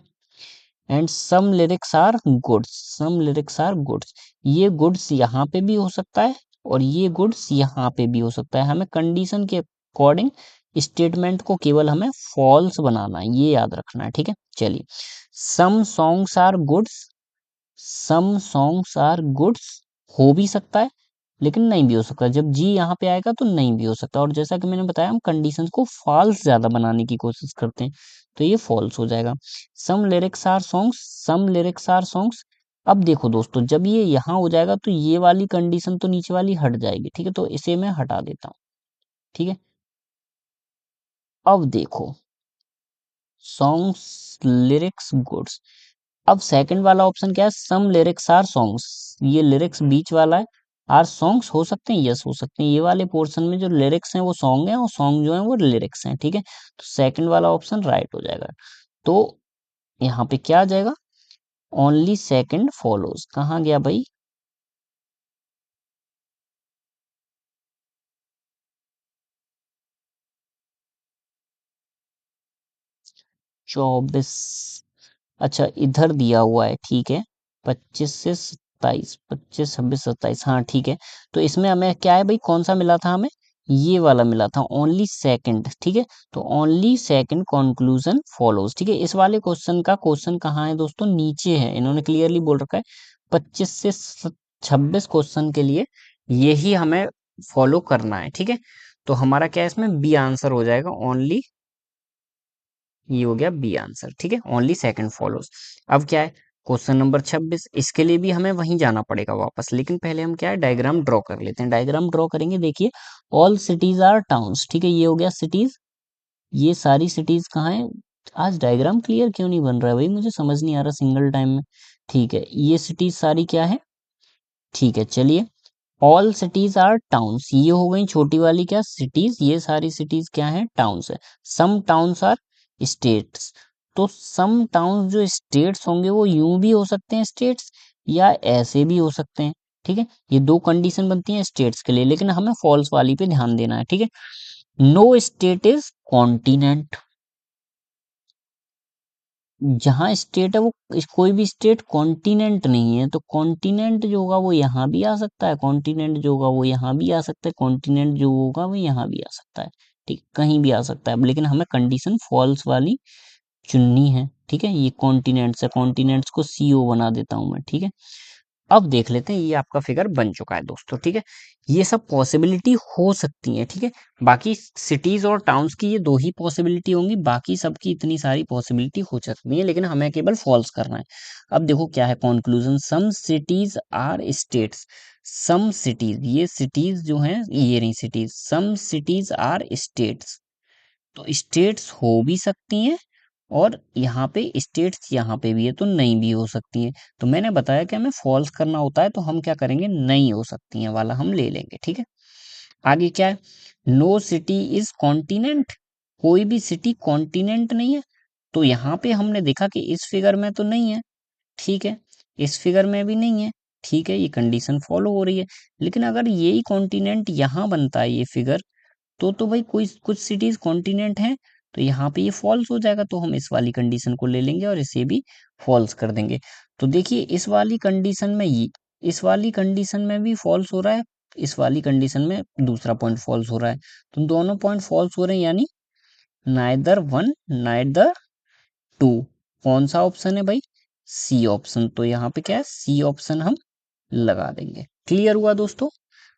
And some lyrics are goods, some lyrics are goods. ये गुड्स यहाँ पे भी हो सकता है और ये गुड्स यहाँ पे भी हो सकता है। हमें कंडीशन के अकॉर्डिंग स्टेटमेंट को केवल हमें फॉल्स बनाना है, ये याद रखना है, ठीक है। चलिए some songs are goods, some songs are goods हो भी सकता है लेकिन नहीं भी हो सकता। जब जी यहाँ पे आएगा तो नहीं भी हो सकता। और जैसा कि मैंने बताया हम कंडीशन को फॉल्स ज्यादा बनाने की कोशिश करते हैं, तो ये फॉल्स हो जाएगा। Some lyrics are songs, some lyrics are songs. अब देखो दोस्तों जब ये यहाँ हो जाएगा तो ये वाली कंडीशन तो नीचे वाली हट जाएगी, ठीक है। तो इसे मैं हटा देता हूँ, ठीक है। अब देखो सॉन्ग्स लिरिक्स गुड्स। अब सेकंड वाला ऑप्शन क्या है? सम लिरिक्स आर सॉन्ग्स, ये लिरिक्स बीच वाला है। आर सॉन्ग्स हो सकते हैं, यस हो सकते हैं। ये वाले पोर्शन में जो लिरिक्स हैं वो सॉन्ग है और सॉन्ग जो है वो लिरिक्स हैं, ठीक है। तो सेकंड वाला ऑप्शन राइट हो जाएगा। तो यहाँ पे क्या आ जाएगा? Only second follows. कहाँ गया भाई? 24, अच्छा इधर दिया हुआ है, ठीक है। 25 से 27, 25, 26, 27, हाँ ठीक है। तो इसमें हमें क्या है भाई, कौन सा मिला था हमें? ये वाला मिला था ओनली सेकंड, ठीक है। तो ओनली सेकंड कंक्लूजन फॉलोज, ठीक है। इस वाले क्वेश्चन का क्वेश्चन कहाँ है दोस्तों? नीचे है, इन्होंने क्लियरली बोल रखा है 25 से 26 क्वेश्चन के लिए यही हमें फॉलो करना है, ठीक है। तो हमारा क्या है इसमें बी आंसर हो जाएगा ओनली, ये हो गया बी आंसर। ठीक है, ओनली सेकंड फॉलोज। अब क्या है क्वेश्चन नंबर 26, इसके लिए भी हमें वहीं जाना पड़ेगा वापस, लेकिन पहले हम क्या है डायग्राम ड्रॉ कर लेते हैं। डायग्राम ड्रॉ करेंगे, देखिए ऑल सिटीज आर टाउन्स। ठीक है, ये हो गया सिटीज, ये सारी सिटीज कहाँ है। आज डायग्राम क्लियर क्यों नहीं बन रहा है भाई, मुझे समझ नहीं आ रहा सिंगल टाइम में। ठीक है, ये सिटीज सारी क्या है। ठीक है, चलिए ऑल सिटीज आर टाउन्स, ये हो गई छोटी वाली क्या सिटीज, ये सारी सिटीज क्या है टाउन्स है। सम टाउन्स आर स्टेट्स, तो सम टाउन्स जो स्टेट्स होंगे वो यूं भी हो सकते हैं स्टेट्स, या ऐसे भी हो सकते हैं। ठीक है, ये दो कंडीशन बनती हैं स्टेट्स के लिए, लेकिन हमें फॉल्स वाली पे ध्यान देना है। ठीक है, नो स्टेट इज कॉन्टिनेंट, जहां स्टेट है वो कोई भी स्टेट कॉन्टिनेंट नहीं है, तो कॉन्टिनेंट जो होगा वो यहाँ भी आ सकता है, कॉन्टिनेंट जो होगा वो यहाँ भी आ सकता है, कॉन्टिनेंट जो होगा वो यहाँ भी आ सकता है। ठीक, कहीं भी आ सकता है, लेकिन हमें कंडीशन फॉल्स वाली चुननी है। ठीक है, ये कॉन्टिनेंट्स है, कॉन्टिनेंट्स को सीओ बना देता हूं मैं। ठीक है, अब देख लेते हैं, ये आपका फिगर बन चुका है दोस्तों। ठीक है, ये सब पॉसिबिलिटी हो सकती है। ठीक है, बाकी सिटीज और टाउन्स की ये दो ही पॉसिबिलिटी होंगी, बाकी सबकी इतनी सारी पॉसिबिलिटी हो सकती है, लेकिन हमें केवल फॉल्स करना है। अब देखो क्या है conclusion, some cities are states, some cities, ये सिटीज जो हैं, ये नहीं cities, some cities are states, तो स्टेट्स हो भी सकती हैं, और यहाँ पे स्टेट्स यहाँ पे भी है तो नहीं भी हो सकती हैं। तो मैंने बताया कि हमें फॉल्स करना होता है, तो हम क्या करेंगे नहीं हो सकती हैं वाला हम ले लेंगे। ठीक है, आगे क्या है, नो सिटी इज कॉन्टिनेंट, कोई भी सिटी कॉन्टिनेंट नहीं है, तो यहाँ पे हमने देखा कि इस फिगर में तो नहीं है। ठीक है, इस फिगर में भी नहीं है। ठीक है, ये कंडीशन फॉलो हो रही है, लेकिन अगर यही कॉन्टिनेंट यहाँ बनता है ये फिगर, तो भाई कोई कुछ सिटीज कॉन्टिनेंट हैं, तो यहाँ पे ये फॉल्स हो जाएगा, तो हम इस वाली कंडीशन को ले लेंगे और इसे भी फॉल्स कर देंगे। तो देखिए इस वाली कंडीशन में ये, इस वाली कंडीशन में भी फॉल्स हो रहा है, इस वाली कंडीशन में दूसरा पॉइंट फॉल्स हो रहा है, तो दोनों पॉइंट फॉल्स हो रहे हैं, यानी नाइदर वन नाइदर टू। कौन सा ऑप्शन है भाई, सी ऑप्शन, तो यहाँ पे क्या है सी ऑप्शन हम लगा देंगे। क्लियर हुआ दोस्तों,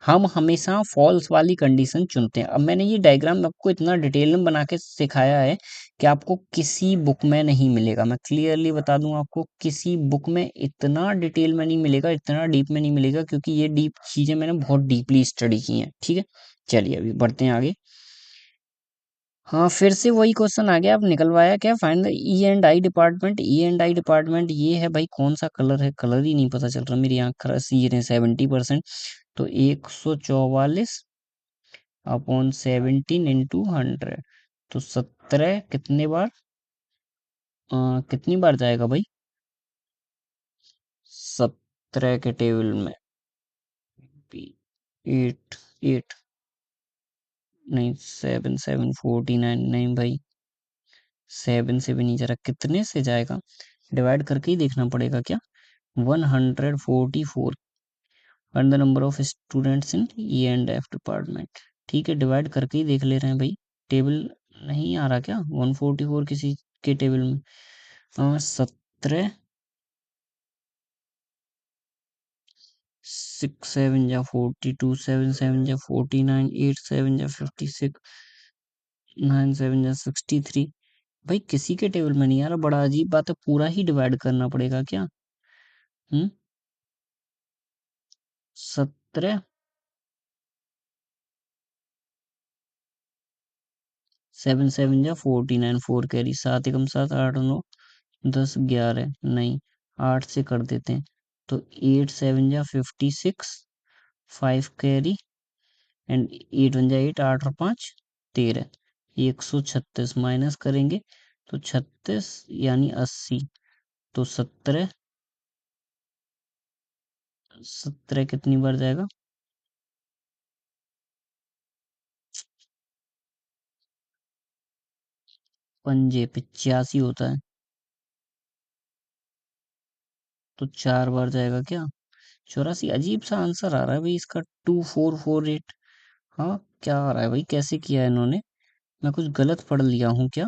हम हमेशा फॉल्स वाली कंडीशन चुनते हैं। अब मैंने ये डायग्राम आपको इतना डिटेल में बना के सिखाया है कि आपको किसी बुक में नहीं मिलेगा, मैं क्लियरली बता दूं आपको, किसी बुक में इतना डिटेल में नहीं मिलेगा, इतना डीप में नहीं मिलेगा, क्योंकि ये डीप चीजें मैंने बहुत डीपली स्टडी की हैं। ठीक है, चलिए अभी बढ़ते हैं आगे। हाँ, फिर से वही क्वेश्चन आ गया, अब निकलवाया क्या, find the E and I department. E and I department ये है भाई, कौन सा कलर है, कलर ही नहीं पता चल रहा, मेरी आंख खराब सी रहे 70%, तो 144 अपॉन 17 इंटू 100, तो 17 कितने बार, कितनी बार जाएगा भाई, 17 के टेबल में 8, 8 नहीं, 7 7 49, नहीं भाई 7 से भी नहीं जा रहा, कितने से जाएगा, डिवाइड करके ही देखना पड़ेगा क्या, 144 और the number of students in E and F department. ठीक है, डिवाइड करके ही देख ले रहे हैं भाई, टेबल नहीं आ रहा क्या 144 किसी के टेबल में, 17 6 7 जा 42, 7 7 जा 49, 8 7 जा 56, 9 7 जा 63, भाई किसी के टेबल में नहीं आ रहा, बड़ा अजीब बात है, पूरा ही डिवाइड करना पड़ेगा क्या। 17 7 7 जा 49, 4 कैरी, 7 एकम 7 8 9 10 11, नहीं 8 से कर देते हैं, तो 8 7 जा 56, 5 कैरी एंड 8 1 जा 8, 8 और 5 13, 136 माइनस करेंगे तो 36 यानी 80, तो 17, 17 कितनी बार जाएगा, पंजे 85 होता है, तो 4 बार जाएगा क्या, 84। अजीब सा आंसर आ रहा है भाई इसका, 2448। हाँ, क्या आ रहा है भाई, कैसे किया है इन्होंने, मैं कुछ गलत पढ़ लिया हूँ क्या,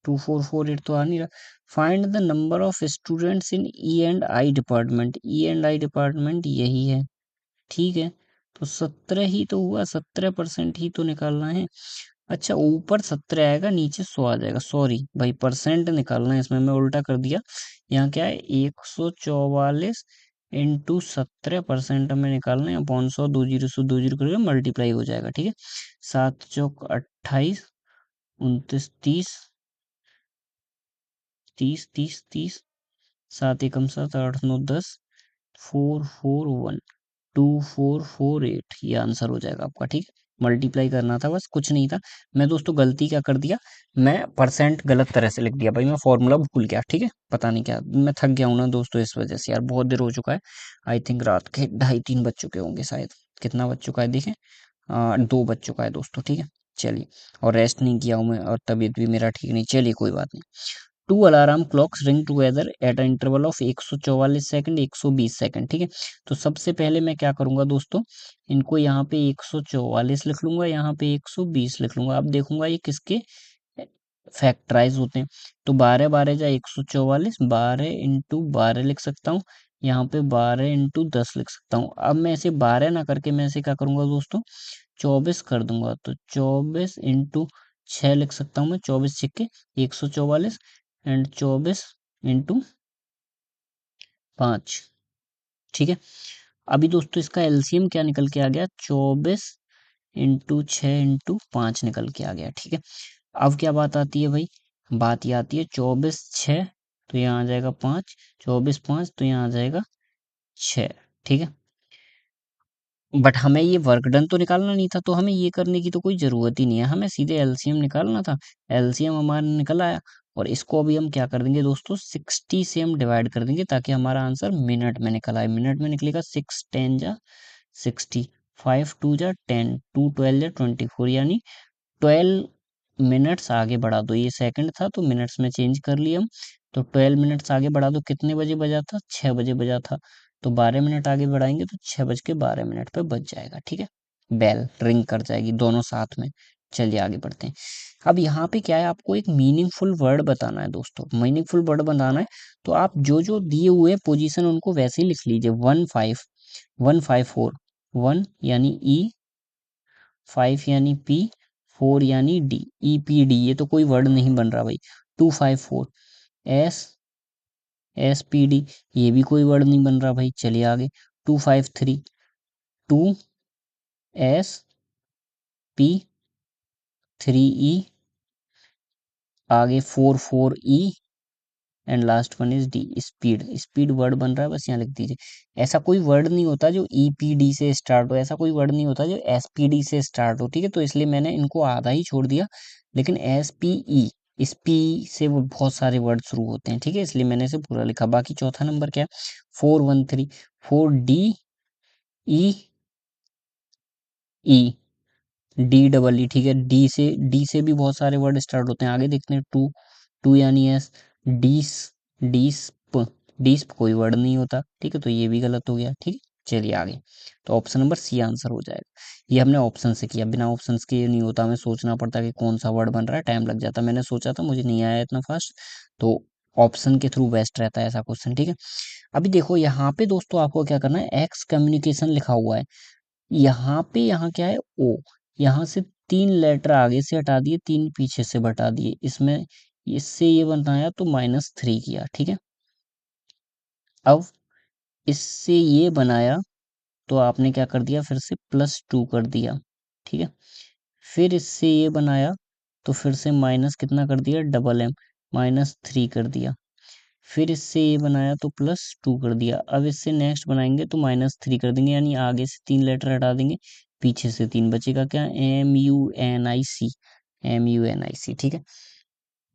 2448 तो आ नहीं रहा। Find the number of students in E and I department, E and I department यही है। ठीक है, तो 17 ही तो हुआ, 17% ही तो निकालना है। अच्छा, ऊपर 17 आएगा, नीचे 100 आ जाएगा, सॉरी भाई परसेंट निकालना है, इसमें मैं उल्टा कर दिया। यहाँ क्या है, 144 इंटू 17% हमें निकालना है, अपॉन 100, 2 जीरो से 2 जीरो करेगा, मल्टीप्लाई हो जाएगा, ठीक है। 7 चौक 28, 29, 30, 30, 30, 30, 7 एकम 7, 8 9 10, 4412448, ये आंसर हो जाएगा आपका, ठीक है। मल्टीप्लाई करना था बस, कुछ नहीं था। मैं दोस्तों गलती क्या कर दिया, मैं परसेंट गलत तरह से लिख दिया भाई, मैं फॉर्मूला भूल गया, ठीक है। पता नहीं क्या, मैं थक गया हूँ ना दोस्तों, इस वजह से यार, बहुत देर हो चुका है। आई थिंक रात के 2:30-3 बज चुके होंगे शायद। कितना बज चुका है देखें, 2 बज चुका है दोस्तों, ठीक है। चलिए, और रेस्ट नहीं किया हूँ मैं, और तबीयत भी मेरा ठीक नहीं, चलिए कोई बात नहीं। Two alarm clocks ring together at a interval of 144 second, 120 second, ठीक है। तो सबसे पहले मैं क्या करूंगा दोस्तों, इनको यहाँ पे 144 लिख लूंगा, यहाँ पे 120 लिख लूंगा। अब देखूंगा ये किसके फैक्टराइज होते हैं। तो 12 12 जा 144, 12 × 12 लिख सकता हूँ। यहाँ पे 12 × 10 लिख सकता हूँ। अब मैं इसे 12 ना करके मैं इसे क्या करूंगा दोस्तों, 24 कर दूंगा। तो 24 × 6 लिख सकता हूँ मैं, 24 छिक्के 144, एंड 24 × 5, ठीक है। अभी दोस्तों इसका एलसीएम क्या निकल के आ गया, 24 × 6 × 5 निकल के आ गया, ठीक है। अब क्या बात आती है भाई, बात ये आती है 24 6, तो यहाँ आ जाएगा 5, 24 5, तो यहाँ आ जाएगा 6, ठीक है। बट हमें ये वर्क डन तो निकालना नहीं था, तो हमें ये करने की तो कोई ज़रूरत ही नहीं है, हमें सीधे एलसीएम निकालना था। एलसीएम हमारा निकल आया, और इसको अभी हम क्या कर देंगे दोस्तों, 60 से हम डिवाइड कर देंगे, ताकि हमारा आंसर मिनट में निकल आए। मिनट में निकलेगा 6 10 जा 60, 5 2 जा 10, 2 12 जा 24, यानी 12 मिनट्स आगे बढ़ा दो। ये सेकंड था तो मिनट्स में चेंज कर लिया हम। तो 12 मिनट्स आगे बढ़ा दो, कितने बजे बजा था, 6 बजे बजा था। तो 12 मिनट आगे बढ़ाएंगे तो 6:12 पे बज जाएगा, ठीक है। बेल रिंग कर जाएगी दोनों साथ में। चलिए आगे बढ़ते हैं। अब यहाँ पे क्या है, आपको एक मीनिंगफुल वर्ड बताना है दोस्तों, मीनिंगफुल वर्ड बनाना है। तो आप जो जो दिए हुए पोजीशन उनको वैसे ही लिख लीजिए। 1 5 1 यानी ई, 5 यानी पी, 4 यानी डी, EPD, ये तो कोई वर्ड नहीं बन रहा भाई। 2 5 4 एस, SPD, ये भी कोई वर्ड नहीं बन रहा भाई। चलिए आगे, 2 5 3 2 SP 3E, आगे 4 4E, and last one is D, speed. Speed word बन रहा है, बस यहाँ लिख दीजिए। ऐसा कोई वर्ड नहीं होता जो EPD से स्टार्ट हो, ऐसा कोई वर्ड नहीं होता जो SPD से स्टार्ट हो, ठीक है। तो इसलिए मैंने इनको आधा ही छोड़ दिया, लेकिन SPE, इस पी से वो बहुत सारे वर्ड शुरू होते हैं, ठीक है, इसलिए मैंने इसे पूरा लिखा। बाकी चौथा नंबर क्या है, 4 1 3, 4DEE, ठीक है। डी से भी बहुत सारे वर्ड स्टार्ट होते हैं। आगे देखते हैं, टू, टू यानी एस, डीस, डीस्प, डीस्प कोई वर्ड नहीं होता, ठीक है। तो ये भी गलत हो गया, ठीक है। चलिए आगे, तो ऑप्शन नंबर सी आंसर हो जाएगा। ये हमने ऑप्शन से किया, बिना ऑप्शन के ये नहीं होता, हमें सोचना पड़ता कि कौन सा वर्ड बन रहा है, टाइम लग जाता। मैंने सोचा था, मुझे नहीं आया इतना फास्ट, तो ऑप्शन के थ्रू बेस्ट रहता है ऐसा क्वेश्चन, ठीक है। अभी देखो यहाँ पे दोस्तों, आपको क्या करना है, एक्स कम्युनिकेशन लिखा हुआ है यहाँ पे। यहाँ क्या है, ओ, यहाँ से 3 लेटर आगे से हटा दिए, 3 पीछे से बटा दिए, इसमें इससे ये बनाया तो -3 किया, ठीक है। अब इससे ये बनाया तो आपने क्या कर दिया, फिर से +2 कर दिया, ठीक है। फिर इससे ये बनाया तो फिर से माइनस कितना कर दिया, MM, -3 कर दिया। फिर इससे ये बनाया तो +2 कर दिया। अब इससे नेक्स्ट बनाएंगे तो -3 कर देंगे, यानी आगे से 3 लेटर हटा देंगे, पीछे से 3 बचेगा, क्या, MUNIC, ठीक है।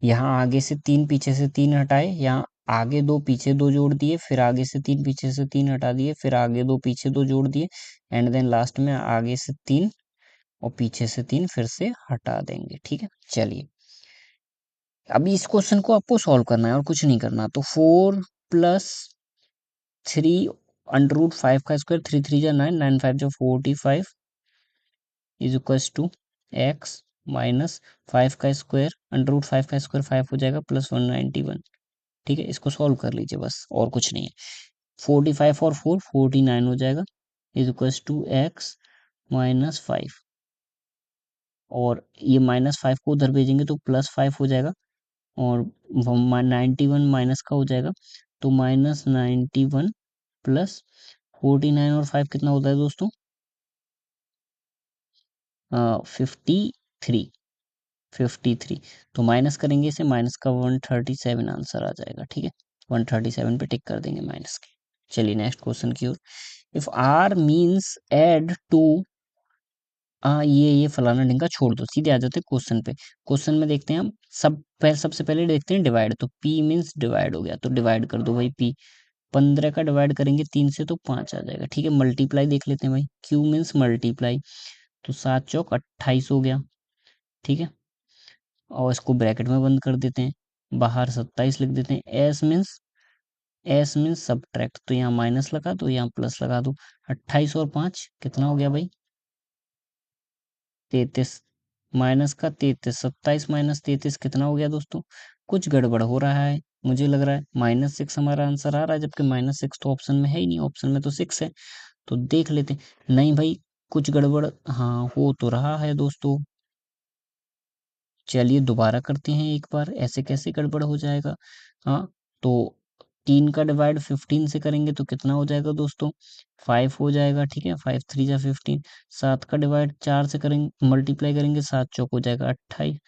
यहाँ आगे से 3 पीछे से 3 हटाए, यहाँ आगे 2 पीछे 2 जोड़ दिए, फिर आगे से 3 पीछे से 3 हटा दिए, फिर आगे 2 पीछे 2 जोड़ दिए, एंड देन लास्ट में आगे से 3 और पीछे से 3 फिर से हटा देंगे, ठीक है। चलिए, अभी इस क्वेश्चन को आपको सॉल्व करना है और कुछ नहीं करना। तो 4 + 3 √5 का स्क्वायर, 3 3 जा 9, 9 5 जा 45, is equals to X minus 5 का स्क्वायर, √5 का स्क्वायर 5 हो जाएगा, +191, ठीक है। इसको सॉल्व कर लीजिए बस, और कुछ नहीं है। 45 और 4 49 हो जाएगा, इज इक्वल्स टू एक्स -5, और ये -5 को उधर भेजेंगे तो +5 हो जाएगा, और 91 माइनस का हो जाएगा, तो -91 प्लस 49 और 5 कितना होता है दोस्तों? 53, 53। तो माइनस करेंगे इसे, माइनस का 137 आंसर आ जाएगा, ठीक है। 137 पे टिक कर देंगे माइनस के। चलिए नेक्स्ट क्वेश्चन की ओर। If R means add to, ये फलाना ढिंगा छोड़ दो, सीधे आ जाते हैं क्वेश्चन पे। क्वेश्चन में देखते हैं हम, सबसे पहले देखते हैं डिवाइड, तो p मीन्स डिवाइड हो गया, तो डिवाइड कर दो भाई p। 15 का डिवाइड करेंगे 3 से तो 5 आ जाएगा, ठीक है। मल्टीप्लाई देख लेते हैं भाई, q मीन्स मल्टीप्लाई, तो 7 चौक 28 हो गया, ठीक है। और इसको ब्रैकेट में बंद कर देते हैं, बाहर 27 लिख देते हैं। एस मीन्स सब्ट्रैक्ट, तो यहाँ माइनस लगा दो, यहाँ प्लस लगा दो। 28 और 5 कितना हो गया भाई? 33, माइनस का 33, 27 माइनस 33 कितना हो गया दोस्तों? कुछ गड़बड़ हो रहा है, मुझे लग रहा है -6 हमारा आंसर आ रहा है, जबकि -6 तो ऑप्शन में है ही नहीं, ऑप्शन में तो 6 है। तो देख लेते हैं, नहीं भाई कुछ गड़बड़, हाँ हो तो रहा है दोस्तों। चलिए दोबारा करते हैं एक बार, ऐसे कैसे गड़बड़ हो जाएगा? हाँ, तो 3 का डिवाइड 15 से करेंगे तो कितना हो जाएगा दोस्तों? 5 हो जाएगा, ठीक है। 5 3 जा 15। 7 का डिवाइड 4 से करेंगे, मल्टीप्लाई करेंगे, 7 चौक हो जाएगा 28।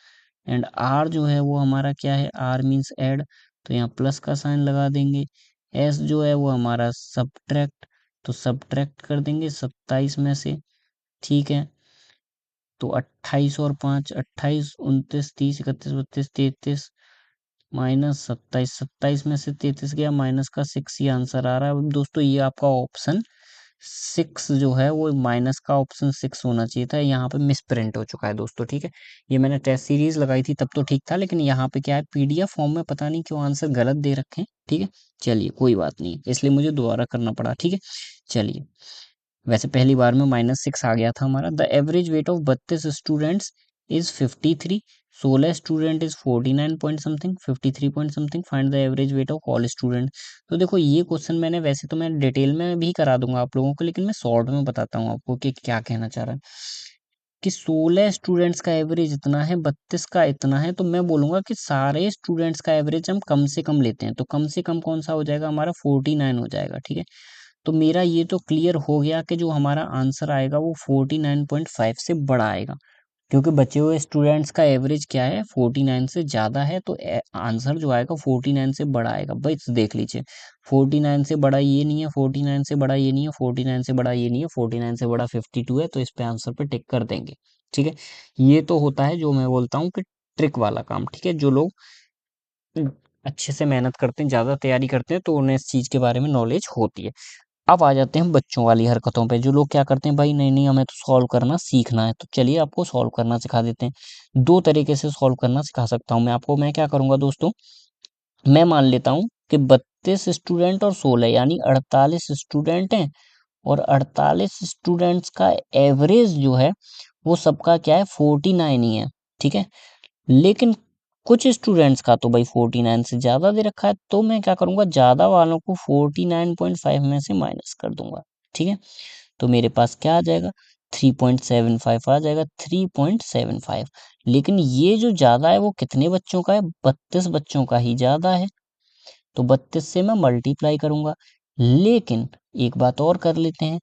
एंड आर जो है वो हमारा क्या है? आर मीन्स ऐड, तो यहाँ प्लस का साइन लगा देंगे। एस जो है वो हमारा सब्ट्रैक्ट, तो सब्ट्रैक्ट कर देंगे 27 में से, ठीक है। तो 28 और 5, 28, 29, 30, 31, 32, 33, -27, 27 में से 33 गया, माइनस का 6 ही आंसर आ रहा है। अब दोस्तों ये आपका ऑप्शन 6 जो है वो माइनस का ऑप्शन 6 होना चाहिए था, यहाँ पे मिस प्रिंट हो चुका है दोस्तों, ठीक है। ये मैंने टेस्ट सीरीज लगाई थी तब तो ठीक था, लेकिन यहाँ पे क्या है, पीडीएफ फॉर्म में पता नहीं क्यों आंसर गलत दे रखे हैं, ठीक है। चलिए कोई बात नहीं, इसलिए मुझे दोबारा करना पड़ा, ठीक है। चलिए, वैसे पहली बार में -6 आ गया था हमारा। The average weight of 32 students is 53, 16 student is 49 point something, 53 point something, find the average weight of all student. तो देखो ये क्वेश्चन मैंने, वैसे तो मैं डिटेल में भी करा दूंगा आप लोगों को, लेकिन मैं शॉर्ट में बताता हूँ आपको कि क्या कहना चाह रहा है। कि 16 स्टूडेंट्स का एवरेज इतना है, 32 का इतना है, तो मैं बोलूंगा कि सारे स्टूडेंट्स का एवरेज हम कम से कम लेते हैं, तो कम से कम कौन सा हो जाएगा हमारा? 49 हो जाएगा, ठीक है। तो मेरा ये तो क्लियर हो गया कि जो हमारा आंसर आएगा वो 49.5 से बड़ा आएगा, क्योंकि बचे हुए स्टूडेंट्स का एवरेज क्या है? 49 से ज़्यादा है, तो आंसर जो आएगा 49 से बड़ा आएगा। भाई देख लीजिए, 49 से बड़ा ये नहीं है, 49 से बड़ा ये नहीं है, 49 से बड़ा ये नहीं है, 49 से बड़ा 52 है, तो इस पे आंसर पे टिक कर देंगे, ठीक है। ये तो होता है जो मैं बोलता हूँ कि ट्रिक वाला काम, ठीक है। जो लोग अच्छे से मेहनत करते हैं, ज़्यादा तैयारी करते हैं, तो उन्हें इस चीज़ के बारे में नॉलेज होती है। अब आ जाते हैं बच्चों वाली हरकतों पे, जो लोग क्या करते हैं, भाई नहीं नहीं हमें तो सॉल्व करना सीखना है, तो चलिए आपको सॉल्व करना सिखा देते हैं। दो तरीके से सॉल्व करना सिखा सकता हूँ मैं आपको। मैं क्या करूँगा दोस्तों, मैं मान लेता हूँ कि 32 स्टूडेंट और 16 यानी 48 स्टूडेंट हैं, और 48 स्टूडेंट्स का एवरेज जो है वो सबका क्या है? 49 ही है, ठीक है। लेकिन कुछ स्टूडेंट्स का तो भाई 49 से ज़्यादा दे रखा है, तो मैं क्या करूँगा, ज़्यादा वालों को 49.5 में से माइनस कर दूंगा, ठीक है। तो मेरे पास क्या आ जाएगा? 3.75 आ जाएगा, 3.75। लेकिन ये जो ज़्यादा है वो कितने बच्चों का है? 32 बच्चों का ही ज़्यादा है, तो 32 से मैं मल्टीप्लाई करूंगा। लेकिन एक बात और कर लेते हैं,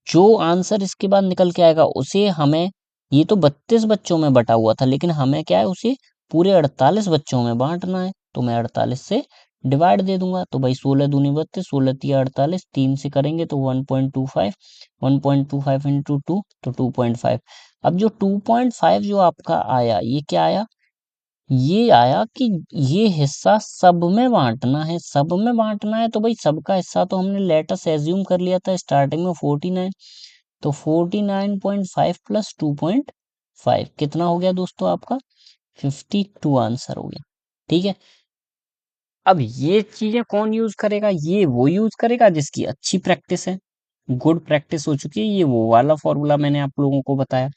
जो आंसर इसके बाद निकल के आएगा उसे हमें, ये तो 32 बच्चों में बटा हुआ था, लेकिन हमें क्या है, उसे पूरे 48 बच्चों में बांटना है, तो मैं 48 से डिवाइड दे दूंगा। तो भाई 16 दूनी 32, 16 तिया 48, 3 से करेंगे तो 1.25, 1.25 इंटू 2 तो 2.5। अब जो 2.5 जो आपका आया, ये क्या आया? ये आया कि ये हिस्सा सब में बांटना है, सब में बांटना है, तो भाई सबका हिस्सा तो हमने लेटस एज्यूम कर लिया था स्टार्टिंग में 49, तो 49.5 प्लस 2.5 कितना हो गया दोस्तों आपका? 52 आंसर हो गया, ठीक है। अब ये चीजें कौन यूज करेगा? ये वो यूज करेगा जिसकी अच्छी प्रैक्टिस है, गुड प्रैक्टिस हो चुकी है। ये वो वाला फॉर्मूला मैंने आप लोगों को बताया।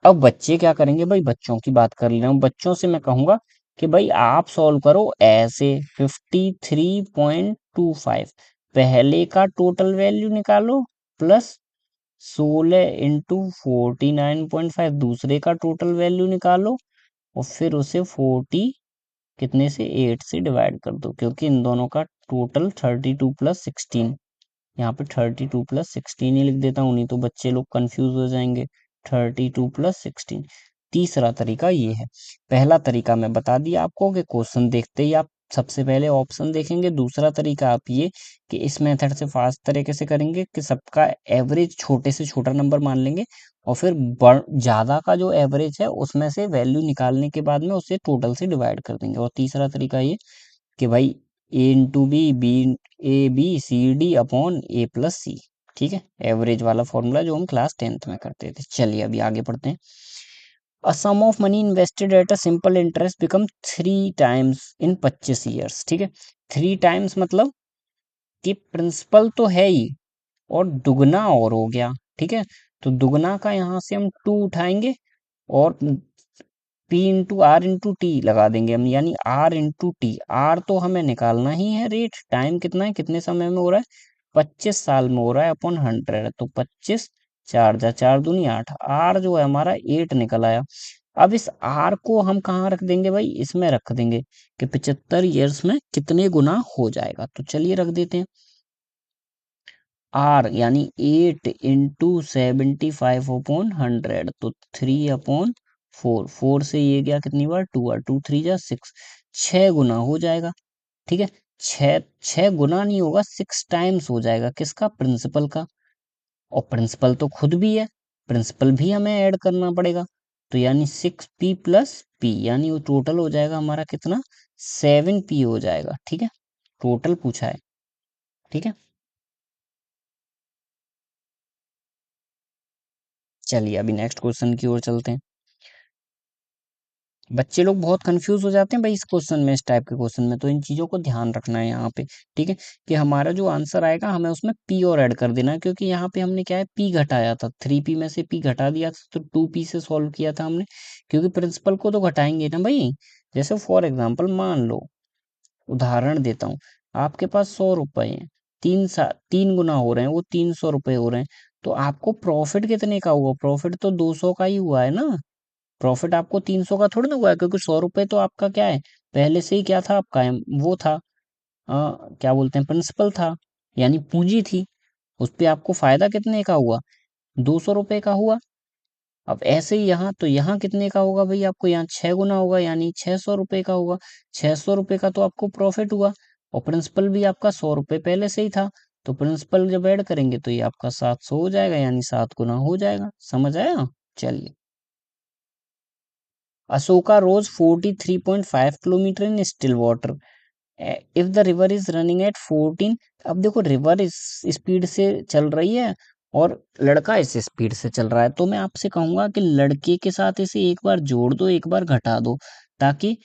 अब बच्चे क्या करेंगे? भाई बच्चों की बात कर ले रहा हूँ, बच्चों से मैं कहूंगा कि भाई आप सॉल्व करो ऐसे, 53.25 पहले का टोटल वैल्यू निकालो, प्लस 16 × 49.5 दूसरे का टोटल वैल्यू निकालो, और फिर उसे 40 कितने से 8 से डिवाइड कर दो, क्योंकि इन दोनों का टोटल 32 + 16, यहाँ पे 32 + 16 ही लिख देता हूँ, नहीं तो बच्चे लोग कंफ्यूज हो जाएंगे। 32 + 16। तीसरा तरीका ये है। पहला तरीका मैं बता दिया आपको कि क्वेश्चन देखते ही आप सबसे पहले ऑप्शन देखेंगे। दूसरा तरीका आप ये कि इस मेथड से फास्ट तरीके से करेंगे कि सबका एवरेज छोटे से छोटा नंबर मान लेंगे, और फिर ज्यादा का जो एवरेज है उसमें से वैल्यू निकालने के बाद में उसे टोटल से डिवाइड कर देंगे। और तीसरा तरीका ये कि भाई A into B, B A B C D upon A plus C, ठीक है, एवरेज वाला फॉर्मूला जो हम क्लास 10th में करते थे। चलिए अभी आगे पढ़ते हैं। A sum of money invested at a simple interest become 3 times in 25 years, ठीक है। 3 टाइम्स मतलब कि प्रिंसिपल तो है ही, और दुगना और हो गया, ठीक है। तो दुगना का यहाँ से हम 2 उठाएंगे, और P into R into T लगा देंगे हम, यानी आर इंटू टी। आर तो हमें निकालना ही है रेट, टाइम कितना है, कितने समय में हो रहा है, 25 साल में हो रहा है, अपॉन 100, तो 25, 4 × 4 = 8, आर जो है हमारा 8 निकल आया। अब इस आर को हम कहाँ रख देंगे भाई, इसमें रख देंगे कि 75 ईयर्स में कितने गुना हो जाएगा। तो चलिए रख देते हैं आर, यानी 8 × 75/100, तो 3/4, 4 से ये गया कितनी बार, 2 बार, 2 × 3 = 6, 6 गुना हो जाएगा, ठीक है। छह छह गुना नहीं होगा, 6 टाइम्स हो जाएगा, किसका, प्रिंसिपल का। और प्रिंसिपल तो खुद भी है, प्रिंसिपल भी हमें ऐड करना पड़ेगा, तो यानी 6p + p, यानी वो टोटल हो जाएगा हमारा कितना, 7p हो जाएगा, ठीक है। टोटल पूछा है, ठीक है। चलिए अभी नेक्स्ट क्वेश्चन की ओर चलते हैं। बच्चे लोग बहुत कंफ्यूज हो जाते हैं भाई इस क्वेश्चन में, इस टाइप के क्वेश्चन में, तो इन चीजों को ध्यान रखना है यहाँ पे, ठीक है। कि हमारा जो आंसर आएगा हमें उसमें पी और ऐड कर देना है, क्योंकि यहाँ पे हमने क्या है, पी घटाया था, 3p में से पी घटा दिया था, तो 2p से सॉल्व किया था हमने, क्योंकि प्रिंसिपल को तो घटाएंगे ना भाई। जैसे फॉर एग्जाम्पल मान लो, उदाहरण देता हूँ, आपके पास 100 रुपए हैं, 3 गुना हो रहे हैं, वो 300 रुपए हो रहे हैं, तो आपको प्रॉफिट कितने का हुआ, प्रॉफिट तो 200 का ही हुआ है ना। प्रॉफिट आपको 300 का थोड़ी ना हुआ है, क्योंकि 100 रुपए तो आपका क्या है, पहले से ही क्या था आपका, वो था, क्या बोलते हैं, प्रिंसिपल था, यानी पूंजी थी। उस पे आपको फायदा कितने का हुआ, 200 रुपए का हुआ। अब ऐसे ही यहाँ, तो यहाँ कितने का होगा भाई, आपको यहाँ 6 गुना होगा, यानी 600 रुपए का होगा। 600 रुपए का तो आपको प्रॉफिट हुआ, और प्रिंसिपल भी आपका 100 रुपए पहले से ही था, तो प्रिंसिपल जब ऐड करेंगे तो ये आपका 700 हो जाएगा, यानी 7 गुना हो जाएगा। समझ आया। चलिए, Asoka rose 43.5 kilometre in still water if the river is running at 14। अब देखो, रिवर इस स्पीड से चल रही है, और लड़का इस स्पीड से चल रहा है, तो मैं आपसे कहूंगा कि लड़के के साथ इसे एक बार जोड़ दो, एक बार घटा दो, ताकि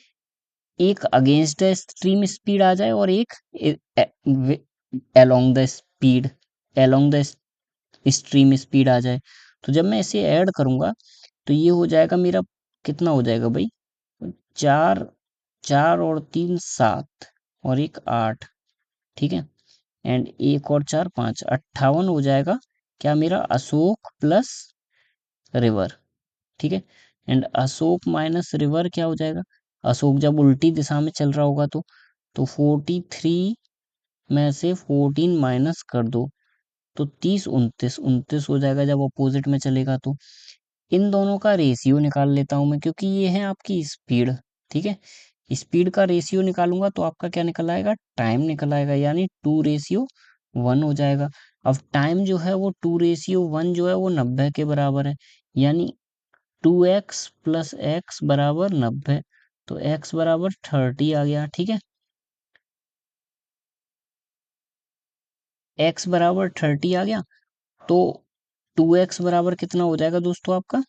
एक अगेंस्ट द स्ट्रीम स्पीड आ जाए, और एक along the speed, along the stream speed आ जाए। तो जब मैं इसे ऐड करूंगा, तो ये हो जाएगा मेरा, कितना हो जाएगा भाई, 4, 4 और 3 7, और एक 8, ठीक है। एंड एक और 4 5, 58 हो जाएगा, क्या मेरा, अशोक प्लस रिवर, ठीक है। एंड अशोक माइनस रिवर क्या हो जाएगा, अशोक जब उल्टी दिशा में चल रहा होगा तो 43 में से 14 माइनस कर दो, तो 30, 29, 29 हो जाएगा जब अपोजिट में चलेगा। तो इन दोनों का रेशियो निकाल लेता हूं मैं, क्योंकि ये है आपकी स्पीड, ठीक है। स्पीड का रेशियो निकालूंगा तो आपका क्या निकल आएगा, टाइम निकल आएगा, यानी 2:1 हो जाएगा। अब टाइम जो है वो 2:1 जो है वो 90 के बराबर है, यानी 2x + x = 90, तो x बराबर 30 आ गया, ठीक है। x बराबर 30 आ गया, तो 2x बराबर कितना हो जाएगा दोस्तों आपका,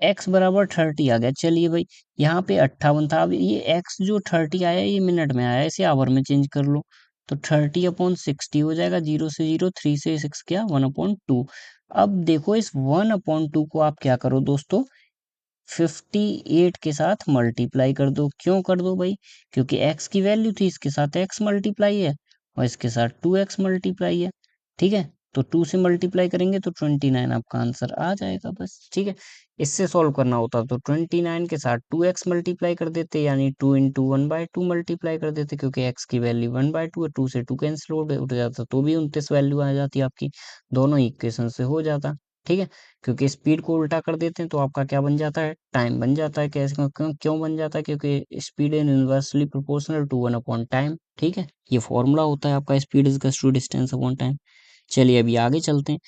x बराबर 30 आ गया। चलिए भाई, यहाँ पे 58 था, अब ये x जो 30 आया ये मिनट में आया, इसे आवर में चेंज कर लो, तो 30/60 हो जाएगा, 0 से 0, 3 से 6 क्या, 1/2। अब देखो, इस 1/2 को आप क्या करो दोस्तों, 58 के साथ मल्टीप्लाई कर दो। क्यों कर दो भाई, क्योंकि x की वैल्यू थी, इसके साथ x मल्टीप्लाई है, और इसके साथ 2x मल्टीप्लाई है, ठीक है। तो 2 से मल्टीप्लाई करेंगे तो 29 आपका आंसर आ जाएगा बस, ठीक है। इससे सॉल्व करना होता तो 29 के साथ 2x मल्टीप्लाई कर देते, यानी 2 इंटू 1/2 मल्टीप्लाई कर देते, क्योंकि x की वैल्यू 1/2 है, 2 से 2 कैंसिल उठ जाता तो भी 29 वैल्यू आ जाती आपकी, दोनों इक्वेशन से हो जाता, ठीक है। क्योंकि स्पीड को उल्टा कर देते हैं तो आपका क्या बन जाता है, टाइम बन जाता है। कैसे, क्यों बन जाता है, क्योंकि speed is inversely proportional to 1/टाइम, ठीक है। ये फॉर्मूला होता है आपका, speed is to distance upon time. चलिए अभी आगे चलते हैं।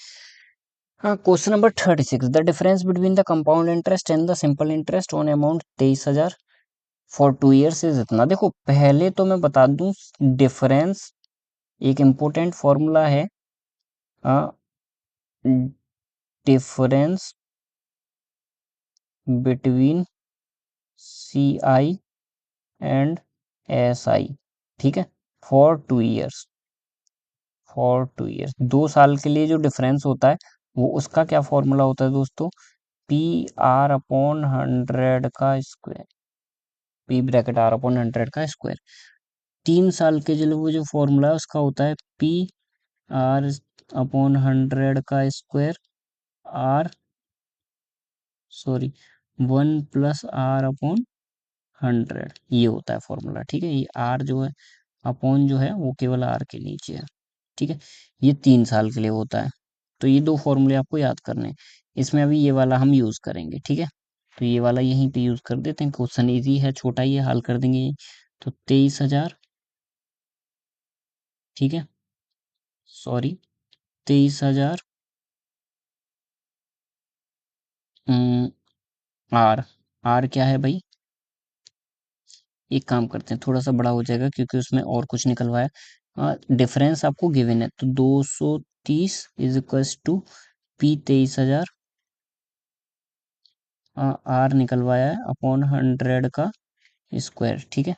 हाँ, question number 36, the difference between the compound interest and the simple interest on amount 23,000 for 2 years is इतना। देखो पहले तो मैं बता दूं, डिफरेंस एक इम्पोर्टेंट फॉर्मूला है, difference between C I and S I, ठीक है, फॉर 2 years 2 साल के लिए जो डिफरेंस होता है वो उसका क्या फॉर्मूला होता है दोस्तों, PR/100 का स्क्वायर, P/100 का स्क्वायर। 3 साल के लिए वो जो फॉर्मूला है उसका होता है PR/100 का स्क्वायर, आर सॉरी 1+R/100, ये होता है फॉर्मूला, ठीक है। ये आर जो है अपॉन जो है वो केवल आर के नीचे है, ठीक है। ये 3 साल के लिए होता है। तो ये दो फॉर्मूले आपको याद करने हैं। इसमें अभी ये वाला हम यूज करेंगे, ठीक है। तो ये वाला यहीं पे यूज कर देते हैं, क्वेश्चन इजी है, छोटा ही है, हल कर देंगे ये। तो 23,000, ठीक है, सॉरी 23,000 आर, आर क्या है भाई, एक काम करते हैं, थोड़ा सा बड़ा हो जाएगा क्योंकि उसमें और कुछ निकलवाया। डिफरेंस आपको गिवन है तो 230 is equal to P 23,000, R निकलवाया है अपॉन 100 का स्क्वायर, ठीक है।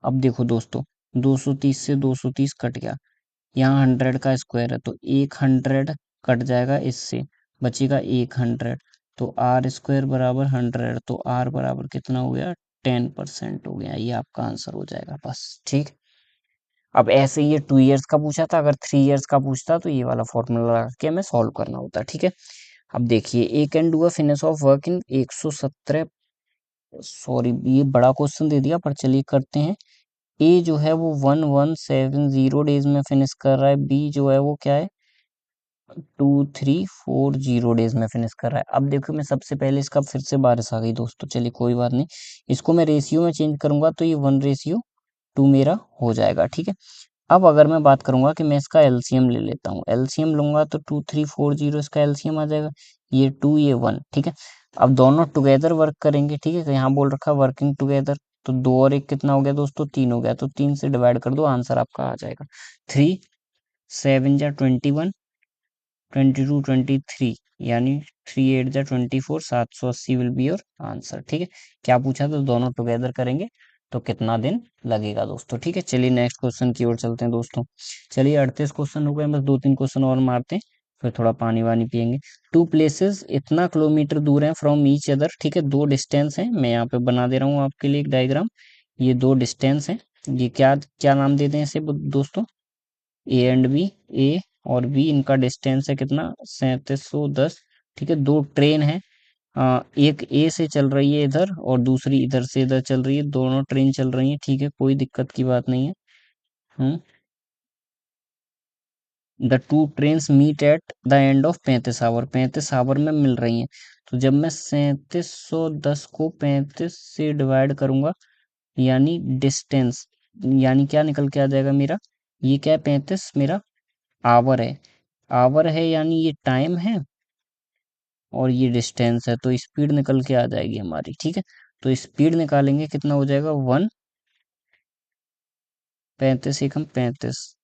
अब देखो दोस्तों, 230 से 230 कट गया, यहाँ 100 का स्क्वायर है तो एक 100 कट जाएगा, इससे बचेगा एक 100, तो आर स्क्वायर बराबर 100, तो आर बराबर कितना हो गया, 10% हो गया। ये आपका आंसर हो जाएगा बस, ठीक। अब ऐसे ये 2 years का पूछा था, अगर 3 years का पूछता तो ये वाला फॉर्मूला लगा के हमें सॉल्व करना होता, ठीक है। अब देखिए, A can do a finish of work in 117, sorry ये बड़ा क्वेश्चन दे दिया, पर चलिए करते हैं। ए जो है वो 1170 डेज में फिनिश कर रहा है, बी जो है वो क्या है 2340 डेज में फिनिश कर रहा है। अब देखो मैं सबसे पहले इसका फिर से बारिश आ गई दोस्तों, चलिए कोई बात नहीं, इसको मैं रेशियो में चेंज करूंगा तो ये 1:2 मेरा हो जाएगा, ठीक है। अब अगर मैं बात करूंगा कि मैं इसका एलसीएम ले लेता हूँ, एलसीएम लूंगा तो 2340 इसका एलसीएम आ जाएगा, ये 2 ये 1, ठीक है। अब दोनों टुगेदर वर्क करेंगे, ठीक है, तो यहाँ बोल रखा वर्किंग टुगेदर, तो 2 और 1 कितना हो गया दोस्तों, 3 हो गया, तो 3 से डिवाइड कर दो, आंसर आपका आ जाएगा 3 7 जा 21, 22 23, यानी 3 8 जा 24, 780 विल बी योर आंसर, ठीक है। क्या पूछा तो दोनों टुगेदर करेंगे तो कितना दिन लगेगा दोस्तों, ठीक है। चलिए नेक्स्ट क्वेश्चन की ओर चलते हैं दोस्तों। चलिए 38 क्वेश्चन हो गए, बस 2-3 क्वेश्चन और मारते हैं, फिर थोड़ा पानी वानी पियेंगे। टू प्लेसेस इतना किलोमीटर दूर है फ्रॉम ईच अदर, ठीक है, दो डिस्टेंस है, मैं यहाँ पे बना दे रहा हूँ आपके लिए एक डायग्राम। ये दो डिस्टेंस है, ये क्या क्या नाम देते हैं इसे दोस्तों, ए एंड बी, ए और बी, इनका डिस्टेंस है कितना 3710, ठीक है। दो ट्रेन है, एक ए से चल रही है इधर और दूसरी इधर से इधर चल रही है, दोनों ट्रेन चल रही है, ठीक है, कोई दिक्कत की बात नहीं है। Hmm, the two trains meet at the end of 35 hour, 35 hour में मिल रही हैं। तो जब मैं 3710 को 35 से डिवाइड करूंगा, यानी डिस्टेंस, यानी क्या निकल के आ जाएगा मेरा, ये क्या है 35 मेरा आवर है, आवर है यानी ये टाइम है, और ये डिस्टेंस है, तो स्पीड निकल के आ जाएगी हमारी, ठीक है। तो स्पीड निकालेंगे कितना हो जाएगा 1, 35 एकम 35,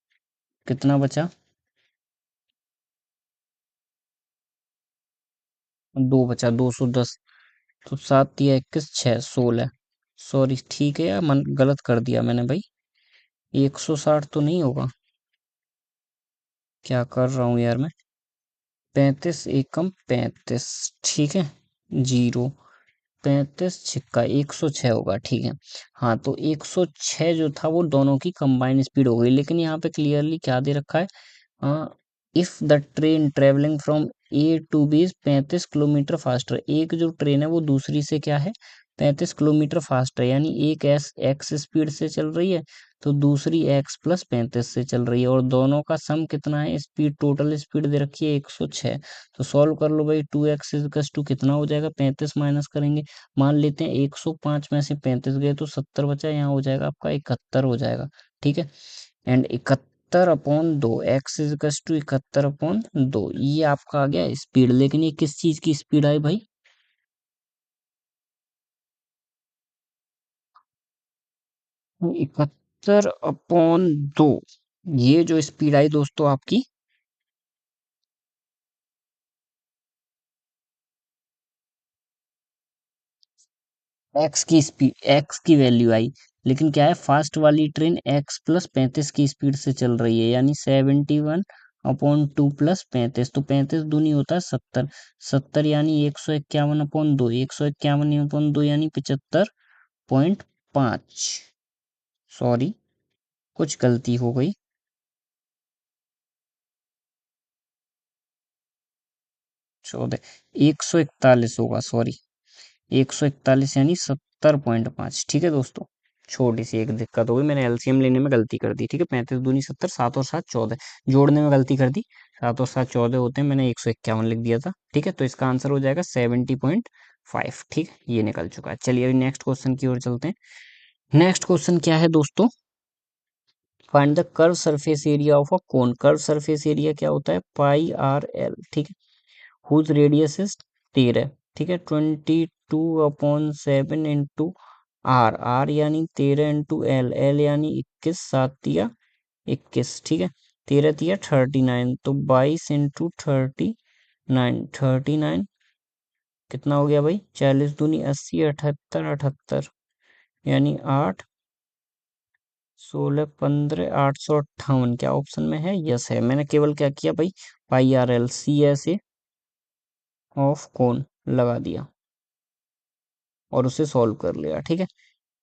कितना बचा, 2 बचा, 210, तो 7 या 21 6 16, सॉरी ठीक है यार, मन गलत कर दिया मैंने भाई, 160 तो नहीं होगा, क्या कर रहा हूँ यार मैं, 35 एकम 35, ठीक है, जीरो, 35 छिक्का 106 होगा, ठीक है। हाँ, तो 106 जो था वो दोनों की कंबाइंड स्पीड हो गई, लेकिन यहाँ पे क्लियरली क्या दे रखा है, if the train travelling from A to B is 35 kilometre faster. एक जो ट्रेन है वो दूसरी से क्या है, 35 किलोमीटर फास्टर, यानी एक एस एक्स स्पीड से चल रही है, तो दूसरी एक्स प्लस 35 से चल रही है, और दोनों का सम कितना है, स्पीड, टोटल स्पीड दे रखी है 106। तो सॉल्व कर लो भाई, 2x इजकस टू कितना हो जाएगा, 35 माइनस करेंगे, मान लेते हैं 105 में से 35 गए तो 70 बचा, यहाँ हो जाएगा आपका 71 हो जाएगा, ठीक है। एंड 71/2, एक्स इजकस टू 71/2, ये आपका आ गया स्पीड। लेकिन ये किस चीज की स्पीड आई भाई, 71/2, ये जो स्पीड आई दोस्तों आपकी एक्स की स्पीड, एक्स की वैल्यू आई। लेकिन क्या है, फास्ट वाली ट्रेन एक्स प्लस 35 की स्पीड से चल रही है, यानी 71/2 प्लस 35, तो 35 दूनी होता है 70, 70 यानी 151/2, 151/2 यानी 75.5। सॉरी, कुछ गलती हो गई, 14, 141 होगा, सॉरी, 141 यानी 70.5, ठीक है दोस्तों। छोटी सी एक दिक्कत हो गई, मैंने एलसीएम लेने में गलती कर दी, ठीक है। 35 दूनी 70, 7 और 7 14, जोड़ने में गलती कर दी, 7 और 7 14 होते हैं, मैंने 151 लिख दिया था, ठीक है। तो इसका आंसर हो जाएगा 70.5, ठीक है, ये निकल चुका है। चलिए अभी नेक्स्ट क्वेश्चन की ओर चलते हैं। नेक्स्ट क्वेश्चन क्या है दोस्तों, find the curve surface area of a cone. Curve surface area क्या होता है, पाई आर एल, ठीक है। हुज रेडियस इज 13, ठीक है, 22/7 इंटू आर, आर यानी 13 इंटू एल, एल यानी 21, 7 या 21, ठीक है। 13 या 39, तो 22 इंटू 39, 39 कितना हो गया भाई, 40 दूनी 80, 78, 78 यानी 8, 16, 15, 858, क्या ऑप्शन में है, यस है। मैंने केवल क्या किया भाई, pi R L C S A of cone लगा दिया और उसे सॉल्व कर लिया, ठीक है।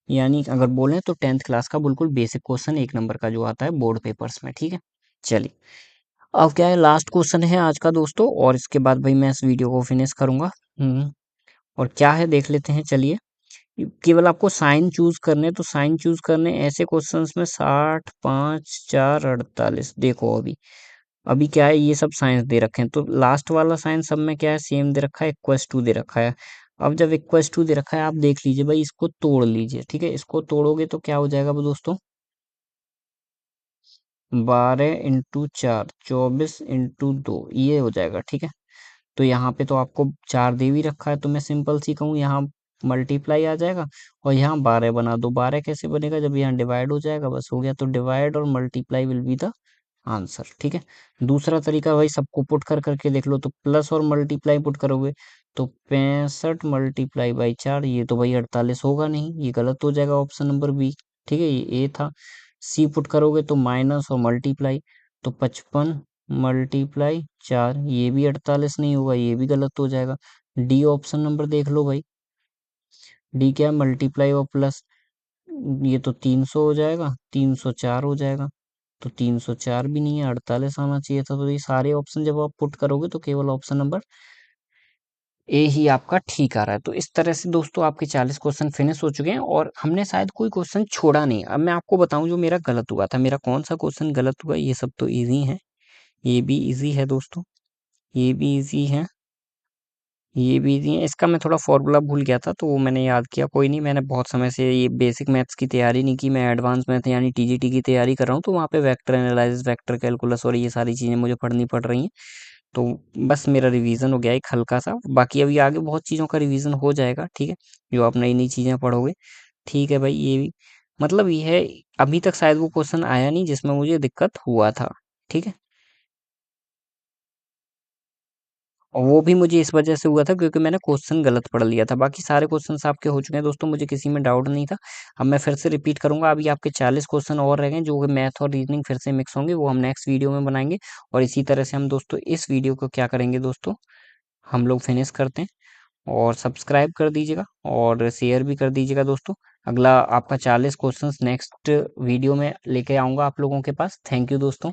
यानी अगर बोले तो 10th क्लास का बिल्कुल बेसिक क्वेश्चन, 1 नंबर का जो आता है बोर्ड पेपर्स में, ठीक है। चलिए, अब क्या है, लास्ट क्वेश्चन है आज का दोस्तों, और इसके बाद भाई मैं इस वीडियो को फिनिश करूंगा। और क्या है देख लेते हैं, चलिए। केवल आपको साइन चूज करने, तो साइन चूज करने ऐसे क्वेश्चंस में 60, 5, 4, 48, देखो अभी, अभी क्या है, ये सब साइंस दे रखे हैं, तो लास्ट वाला साइन सब में क्या है, सेम दे रखा है, इक्वस टू दे रखा है। अब जब इक्वस टू दे रखा है, आप देख लीजिए भाई, इसको तोड़ लीजिए, ठीक है। इसको तोड़ोगे तो क्या हो जाएगा वो दोस्तों, 12 इंटू 4, 24 इंटू 2, ये हो जाएगा, ठीक है। तो यहाँ पे तो आपको 4 दे भी रखा है, तो मैं सिंपल सी कहूँ, यहाँ मल्टीप्लाई आ जाएगा, और यहाँ 12 बना दो। 12 कैसे बनेगा, जब यहाँ डिवाइड हो जाएगा, बस हो गया। तो डिवाइड और multiply will be the answer, ठीक है। दूसरा तरीका भाई, सबको पुट कर करके देख लो, तो प्लस और मल्टीप्लाई पुट करोगे तो 65 × 4, ये तो भाई 48 होगा नहीं, ये गलत हो जाएगा, ऑप्शन नंबर बी, ठीक है, ये ए था। सी पुट करोगे तो माइनस और मल्टीप्लाई, तो 55 × 4, ये भी 48 नहीं होगा, ये भी गलत हो जाएगा। डी ऑप्शन नंबर देख लो भाई, डी क्या है, मल्टीप्लाई और प्लस, ये तो 300 हो जाएगा, 304 हो जाएगा, तो 304 भी नहीं है, 48 आना चाहिए था। तो ये सारे ऑप्शन जब आप पुट करोगे तो केवल ऑप्शन नंबर ए ही आपका ठीक आ रहा है। तो इस तरह से दोस्तों आपके 40 क्वेश्चन फिनिश हो चुके हैं, और हमने शायद कोई क्वेश्चन छोड़ा नहीं। अब मैं आपको बताऊं जो मेरा गलत हुआ था, मेरा कौन सा क्वेश्चन गलत हुआ, ये सब तो इजी है, ये भी इजी है दोस्तों, ये भी इजी है, ये भी इजी है। इसका मैं थोड़ा फॉर्मूला भूल गया था, तो वो मैंने याद किया, कोई नहीं, मैंने बहुत समय से ये बेसिक मैथ्स की तैयारी नहीं की, मैं एडवांस मैथ यानी टीजीटी की तैयारी कर रहा हूँ, तो वहाँ पे वेक्टर एनालिसिस, वेक्टर कैलकुलस और ये सारी चीज़ें मुझे पढ़नी पड़ रही हैं। तो बस मेरा रिवीजन हो गया एक हल्का सा, बाकी अभी आगे बहुत चीज़ों का रिवीजन हो जाएगा, ठीक है, जो आप नई नई चीज़ें पढ़ोगे, ठीक है भाई। ये भी मतलब ये है, अभी तक शायद वो क्वेश्चन आया नहीं जिसमें मुझे दिक्कत हुआ था, ठीक है। और वो भी मुझे इस वजह से हुआ था क्योंकि मैंने क्वेश्चन गलत पढ़ लिया था। बाकी सारे क्वेश्चंस आपके हो चुके हैं दोस्तों, मुझे किसी में डाउट नहीं था। अब मैं फिर से रिपीट करूंगा, अभी आपके 40 क्वेश्चन और रह गए जो कि मैथ और रीजनिंग फिर से मिक्स होंगे, वो हम नेक्स्ट वीडियो में बनाएंगे। और इसी तरह से हम दोस्तों इस वीडियो को क्या करेंगे दोस्तों, हम लोग फिनिश करते हैं। और सब्सक्राइब कर दीजिएगा और शेयर भी कर दीजिएगा दोस्तों। अगला आपका 40 क्वेश्चंस नेक्स्ट वीडियो में लेके आऊँगा आप लोगों के पास। थैंक यू दोस्तों।